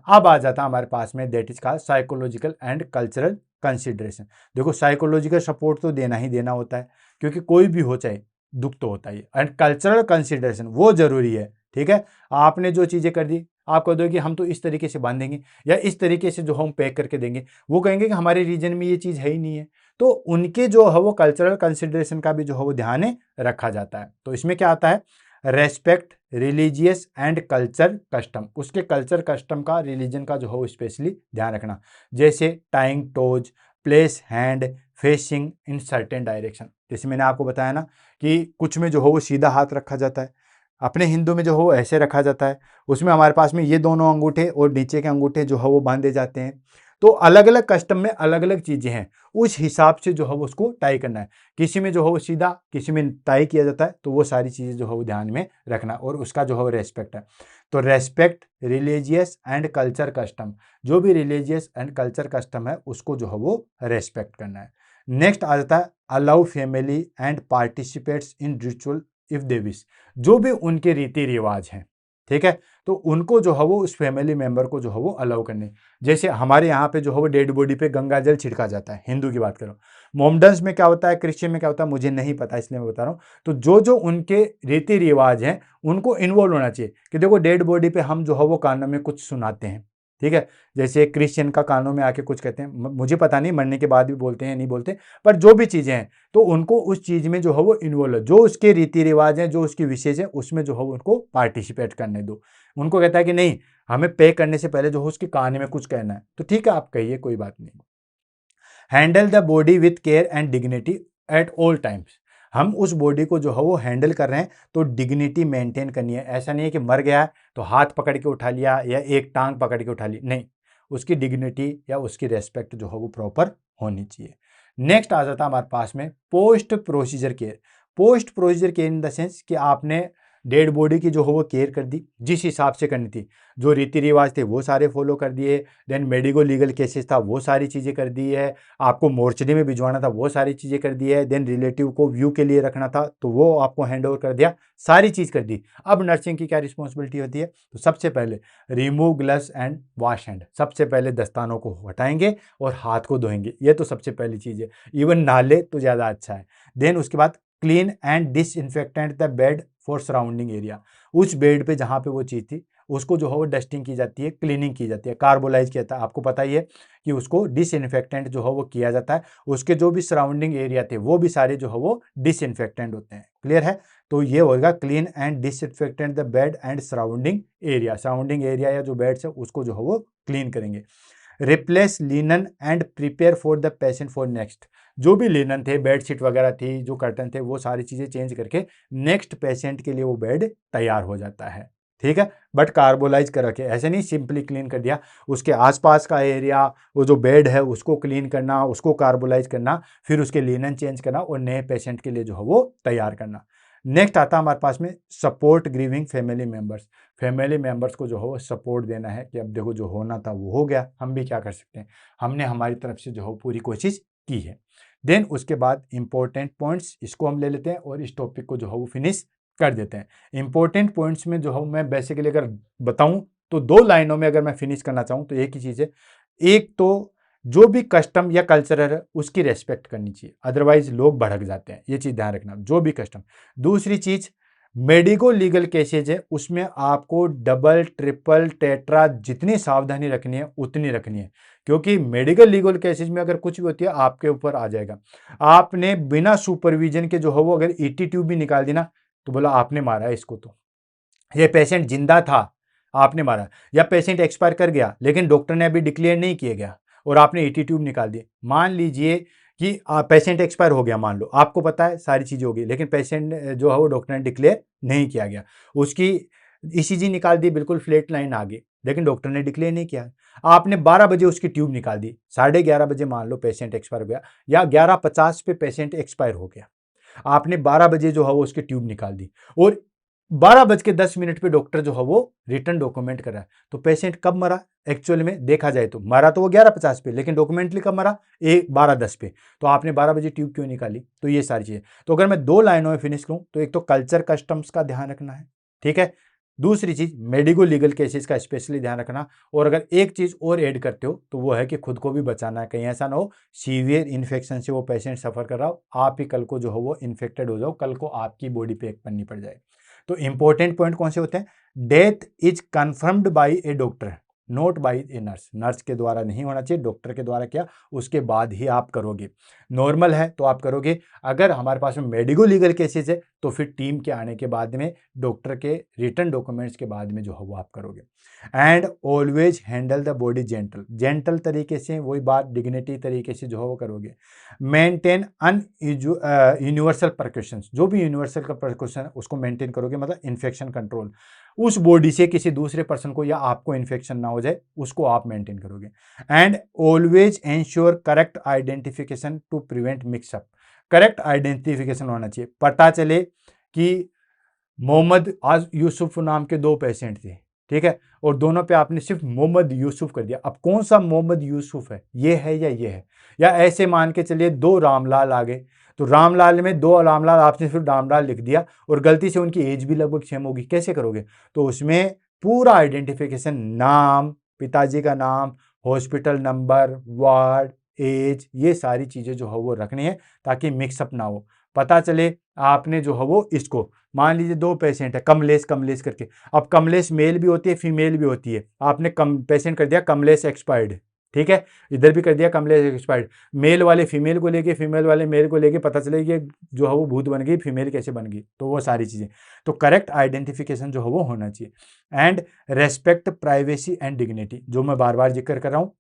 अब आ जाता है हमारे पास में दैट इज का साइकोलॉजिकल एंड कल्चरल कंसिडरेशन। देखो साइकोलॉजिकल सपोर्ट तो देना ही देना होता है, क्योंकि कोई भी हो चाहे दुख तो होता ही है, एंड कल्चरल कंसिडरेशन वो जरूरी है। ठीक है, आपने जो चीजें कर दी, आप कह दो कि हम तो इस तरीके से बांधेंगे या इस तरीके से जो हम पैक करके देंगे, वो कहेंगे कि हमारे रीजन में ये चीज है ही नहीं है, तो उनके जो है वो कल्चरल कंसिडरेशन का भी जो है वो ध्यान रखा जाता है। तो इसमें क्या आता है, respect religious and culture custom, उसके कल्चर कस्टम का, रिलीजन का जो है स्पेशली ध्यान रखना, जैसे tying toes, place hand facing in certain direction. जैसे मैंने आपको बताया ना कि कुछ में जो है वो सीधा हाथ रखा जाता है, अपने हिंदू में जो है वो ऐसे रखा जाता है, उसमें हमारे पास में ये दोनों अंगूठे और नीचे के अंगूठे जो है वो बांधे जाते हैं। तो अलग अलग कस्टम में अलग अलग चीजें हैं, उस हिसाब से जो है वो उसको टाई करना है, किसी में जो है वो सीधा, किसी में टाई किया जाता है, तो वो सारी चीजें जो है वो ध्यान में रखना, और उसका जो है वो रेस्पेक्ट है। तो respect religious and culture custom, जो भी रिलीजियस एंड कल्चर कस्टम है उसको जो है वो रेस्पेक्ट करना है। नेक्स्ट आ जाता है allow family and participates in ritual if they wish, जो भी उनके रीति रिवाज हैं, ठीक है, तो उनको जो है वो उस फैमिली मेंबर को जो है वो अलाउ करने। जैसे हमारे यहाँ पे जो है वो डेड बॉडी पे गंगा जल छिड़का जाता है, हिंदू की बात करो, मोमडन्स में क्या होता है, क्रिश्चियन में क्या होता है, मुझे नहीं पता इसलिए मैं बता रहा हूँ। तो जो जो उनके रीति रिवाज हैं उनको इन्वॉल्व होना चाहिए कि देखो डेड बॉडी पे हम जो है वो कानों में कुछ सुनाते हैं, ठीक है, जैसे क्रिश्चियन का कानों में आके कुछ कहते हैं, मुझे पता नहीं मरने के बाद भी बोलते हैं नहीं बोलते, पर जो भी चीजें हैं तो उनको उस चीज में जो है वो इन्वॉल्व है, जो उसके रीति रिवाज हैं, जो उसकी विशेष है, उसमें जो है उनको पार्टिसिपेट करने दो। उनको कहता है कि नहीं, हमें पे करने से पहले जो है उसके कान में कुछ कहना है, तो ठीक है आप कहिए, कोई बात नहीं। Handle the body with care and dignity at all times, हम उस बॉडी को जो है वो हैंडल कर रहे हैं तो डिग्निटी मेंटेन करनी है। ऐसा नहीं है कि मर गया तो हाथ पकड़ के उठा लिया या एक टांग पकड़ के उठा ली, नहीं, उसकी डिग्निटी या उसकी रेस्पेक्ट जो है वो प्रॉपर होनी चाहिए। नेक्स्ट आ जाता है हमारे पास में post procedure care. Post procedure care in the sense कि आपने डेड बॉडी की जो है वो केयर कर दी, जिस हिसाब से करनी थी, जो रीति रिवाज थे वो सारे फॉलो कर दिए, देन मेडिको लीगल केसेस था वो सारी चीज़ें कर दी है, आपको मोर्चरी में भिजवाना था वो सारी चीज़ें कर दी है, देन रिलेटिव को व्यू के लिए रखना था तो वो आपको हैंड ओवर कर दिया, सारी चीज़ कर दी। अब नर्सिंग की क्या रिस्पॉन्सिबिलिटी होती है, तो सबसे पहले remove gloves and wash hand, सबसे पहले दस्तानों को हटाएंगे और हाथ को धोएंगे, ये तो सबसे पहली चीज़ है, इवन नहाले तो ज़्यादा अच्छा है। देन उसके बाद clean and disinfectant the bed for surrounding area, उस बेड पे जहाँ पे वो चीज़ थी उसको जो है वो डस्टिंग की जाती है, क्लीनिंग की जाती है, कार्बोलाइज किया जाता है, आपको पता ही है कि उसको डिसइंफेक्टेंट जो है वो किया जाता है, उसके जो भी सराउंडिंग एरिया थे वो भी सारे जो है वो डिसइंफेक्टेंट होते हैं, क्लियर है। तो ये होगा clean and disinfectant the bed and surrounding area, surrounding area या जो बेड्स है उसको जो है वो क्लीन करेंगे। Replace linen and prepare for the patient for next, जो भी लिनन थे, बेडशीट वगैरह थी, जो कर्टन थे, वो सारी चीजें चेंज करके नेक्स्ट पेशेंट के लिए वो बेड तैयार हो जाता है, ठीक है। बट कार्बोलाइज कर रखे, ऐसे नहीं सिंपली क्लीन कर दिया, उसके आसपास का एरिया, वो जो बेड है उसको क्लीन करना, उसको कार्बोलाइज करना, फिर उसके लिनन चेंज करना और नए पेशेंट के लिए जो है वो तैयार करना। नेक्स्ट आता है हमारे पास में support grieving family members, family members को जो हो सपोर्ट देना है कि अब देखो जो होना था वो हो गया, हम भी क्या कर सकते हैं, हमने हमारी तरफ से जो हो पूरी कोशिश की है। देन उसके बाद इंपॉर्टेंट पॉइंट्स इसको हम ले लेते हैं और इस टॉपिक को जो है वो फिनिश कर देते हैं। इंपॉर्टेंट पॉइंट्स में जो है मैं बेसिकली अगर बताऊं तो 2 लाइनों में अगर मैं फिनिश करना चाहूं तो एक ही चीज़ है, एक तो जो भी कस्टम या कल्चरल है उसकी रेस्पेक्ट करनी चाहिए, अदरवाइज लोग भड़क जाते हैं, ये चीज़ ध्यान रखना, जो भी कस्टम। दूसरी चीज़, मेडिको लीगल केसेज है उसमें आपको डबल ट्रिपल टेट्रा जितनी सावधानी रखनी है उतनी रखनी है, क्योंकि मेडिकल लीगल केसेज में अगर कुछ भी होती है आपके ऊपर आ जाएगा। आपने बिना सुपरविजन के जो है वो अगर ईटी ट्यूब भी निकाल दी ना तो बोला आपने मारा है इसको, तो ये पेशेंट जिंदा था आपने मारा, या पेशेंट एक्सपायर कर गया लेकिन डॉक्टर ने अभी डिक्लेयर नहीं किया गया और आपने ईटी ट्यूब निकाल दी। मान लीजिए कि पेशेंट एक्सपायर हो गया, मान लो आपको पता है सारी चीजें हो गई लेकिन पेशेंट जो है वो डॉक्टर ने डिक्लेयर नहीं किया गया, उसकी ईसीजी निकाल दी बिल्कुल फ्लैट लाइन आ गई लेकिन डॉक्टर ने डिक्लेयर नहीं किया, आपने 12 बजे उसकी ट्यूब निकाल दी, 11:30 बजे मान लो पेशेंट एक्सपायर हो गया या 11:50 पे पेशेंट एक्सपायर हो गया, आपने 12 बजे जो है वो उसकी ट्यूब निकाल दी और 12:10 पे डॉक्टर जो है वो रिटर्न डॉक्यूमेंट कर रहा है, तो पेशेंट कब मरा एक्चुअल में देखा जाए तो मरा तो वो 11:50 पे, लेकिन डॉक्यूमेंटली कब मरा 12:10 पे, तो आपने 12 बजे ट्यूब क्यों निकाली। तो ये सारी चीजें, तो अगर मैं 2 लाइनों में फिनिश करूं तो एक तो कल्चर कस्टम्स का ध्यान रखना है, ठीक है, दूसरी चीज मेडिको लीगल केसेस का स्पेशली ध्यान रखना, और अगर एक चीज और ऐड करते हो तो वो है कि खुद को भी बचाना है, कहीं ऐसा ना हो सीवियर इन्फेक्शन से वो पेशेंट सफर कर रहा हो, आप ही कल को जो हो वो इन्फेक्टेड हो जाओ, कल को आपकी बॉडी पे एक पन्नी पड़ जाए। तो इंपॉर्टेंट पॉइंट कौन से होते हैं, death is confirmed by a doctor not by a nurse, nurse के द्वारा नहीं होना चाहिए, डॉक्टर के द्वारा किया उसके बाद ही आप करोगे, नॉर्मल है तो आप करोगे, अगर हमारे पास में मेडिको लीगल केसेस है तो फिर टीम के आने के बाद में डॉक्टर के रिटर्न डॉक्यूमेंट्स के बाद में जो है वो आप करोगे। And always handle the body gentle, gentle तरीके से, वही बात डिग्निटी तरीके से जो है वो करोगे। मेंटेन अन यूनिवर्सल प्रिकॉशंस, जो भी यूनिवर्सल का प्रिकॉशन है उसको मेंटेन करोगे, मतलब इन्फेक्शन कंट्रोल, उस बॉडी से किसी दूसरे पर्सन को या आपको इन्फेक्शन ना हो जाए उसको आप मेंटेन करोगे। And always ensure correct identification to prevent mix up, correct identification होना चाहिए, पता चले कि मोहम्मद आज यूसुफ नाम के 2 पेशेंट थे, ठीक है, और दोनों पे आपने सिर्फ मोहम्मद यूसुफ कर दिया, अब कौन सा मोहम्मद यूसुफ है, ये है या ये है, या ऐसे मान के चलिए 2 रामलाल आ गए तो रामलाल में 2 रामलाल आपने सिर्फ रामलाल लिख दिया और गलती से उनकी एज भी लगभग सेम होगी, कैसे करोगे, तो उसमें पूरा आइडेंटिफिकेशन, नाम, पिताजी का नाम, हॉस्पिटल नंबर, वार्ड, एज, ये सारी चीजें जो है वो रखनी है ताकि मिक्सअप ना हो, पता चले आपने जो है वो इसको, मान लीजिए 2 पेशेंट है कमलेश कमलेश करके, अब कमलेश मेल भी होती है फीमेल भी होती है, आपने पेशेंट कर दिया कमलेश एक्सपायर्ड, ठीक है, इधर भी कर दिया कमलेश एक्सपायर्ड, मेल वाले फीमेल को लेके फीमेल वाले मेल को लेके, पता चले कि जो है वो भूत बन गई, फीमेल कैसे बन गई, तो वो सारी चीजें, तो करेक्ट आइडेंटिफिकेशन जो है वो होना चाहिए। And respect privacy and dignity, जो मैं बार बार जिक्र कर रहा हूँ,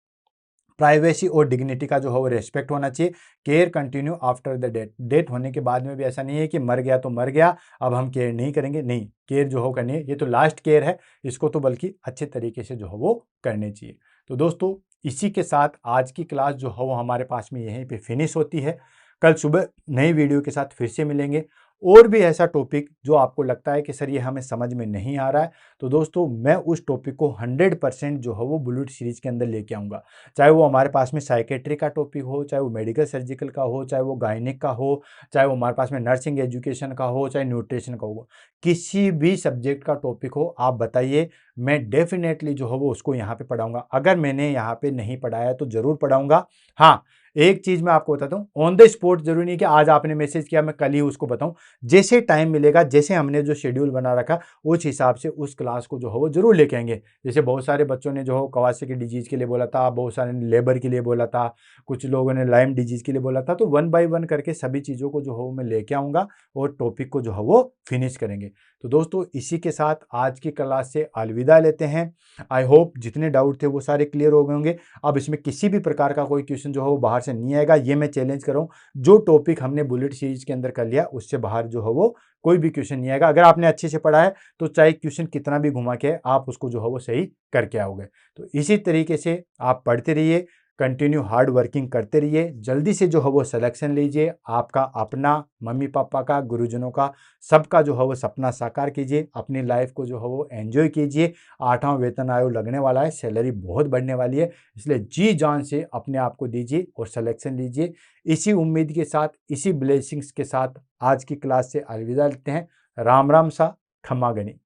प्राइवेसी और डिग्निटी का जो है वो रेस्पेक्ट होना चाहिए। Care continue after the death, death होने के बाद में भी ऐसा नहीं है कि मर गया तो मर गया अब हम केयर नहीं करेंगे, नहीं, केयर जो हो करनी है, ये तो लास्ट केयर है, इसको तो बल्कि अच्छे तरीके से जो है वो करनी चाहिए। तो दोस्तों इसी के साथ आज की क्लास जो है वो हमारे पास में यहीं पे फिनिश होती है, कल सुबह नई वीडियो के साथ फिर से मिलेंगे, और भी ऐसा टॉपिक जो आपको लगता है कि सर ये हमें समझ में नहीं आ रहा है, तो दोस्तों मैं उस टॉपिक को 100% जो है वो बुलेट सीरीज के अंदर लेके आऊँगा, चाहे वो हमारे पास में साइकेट्री का टॉपिक हो, चाहे वो मेडिकल सर्जिकल का हो, चाहे वो गायनिक का हो, चाहे वो हमारे पास में नर्सिंग एजुकेशन का हो, चाहे न्यूट्रिशन का हो, किसी भी सब्जेक्ट का टॉपिक हो आप बताइए, मैं डेफिनेटली जो है वो उसको यहाँ पे पढ़ाऊंगा, अगर मैंने यहाँ पे नहीं पढ़ाया तो जरूर पढ़ाऊंगा। हाँ, एक चीज मैं आपको बताता हूँ, ऑन द स्पॉट जरूरी नहीं कि आज आपने मैसेज किया मैं कल ही उसको बताऊं, जैसे टाइम मिलेगा, जैसे हमने जो शेड्यूल बना रखा उस हिसाब से उस क्लास को जो है वो जरूर लेके आएंगे। जैसे बहुत सारे बच्चों ने जो हो कवासाकी डिजीज के लिए बोला था, बहुत सारे ने लेबर के लिए बोला था, कुछ लोगों ने लाइम डिजीज के लिए बोला था, तो 1 बाय 1 करके सभी चीज़ों को जो हो मैं लेके आऊँगा और टॉपिक को जो है वो फिनिश करेंगे। तो दोस्तों इसी के साथ आज की क्लास से अलविदा लेते हैं। आई होप जितने डाउट थे वो सारे क्लियर हो गए होंगे। अब इसमें किसी भी प्रकार का कोई क्वेश्चन जो है वो बाहर से नहीं आएगा, ये मैं चैलेंज कर रहा हूँ, जो टॉपिक हमने बुलेट सीरीज के अंदर कर लिया उससे बाहर जो है वो कोई भी क्वेश्चन नहीं आएगा। अगर आपने अच्छे से पढ़ा है तो चाहे क्वेश्चन कितना भी घुमा के आप उसको जो है वो सही करके आओगे। तो इसी तरीके से आप पढ़ते रहिए, कंटिन्यू हार्ड वर्किंग करते रहिए, जल्दी से जो है वो सिलेक्शन लीजिए, आपका अपना, मम्मी पापा का, गुरुजनों का, सबका जो है वो सपना साकार कीजिए, अपनी लाइफ को जो है वो एंजॉय कीजिए। 8वां वेतन आयोग लगने वाला है, सैलरी बहुत बढ़ने वाली है, इसलिए जी जान से अपने आप को दीजिए और सिलेक्शन लीजिए। इसी उम्मीद के साथ, इसी ब्लेसिंग्स के साथ आज की क्लास से अलविदा लेते हैं। राम राम सा खम्मा गनी।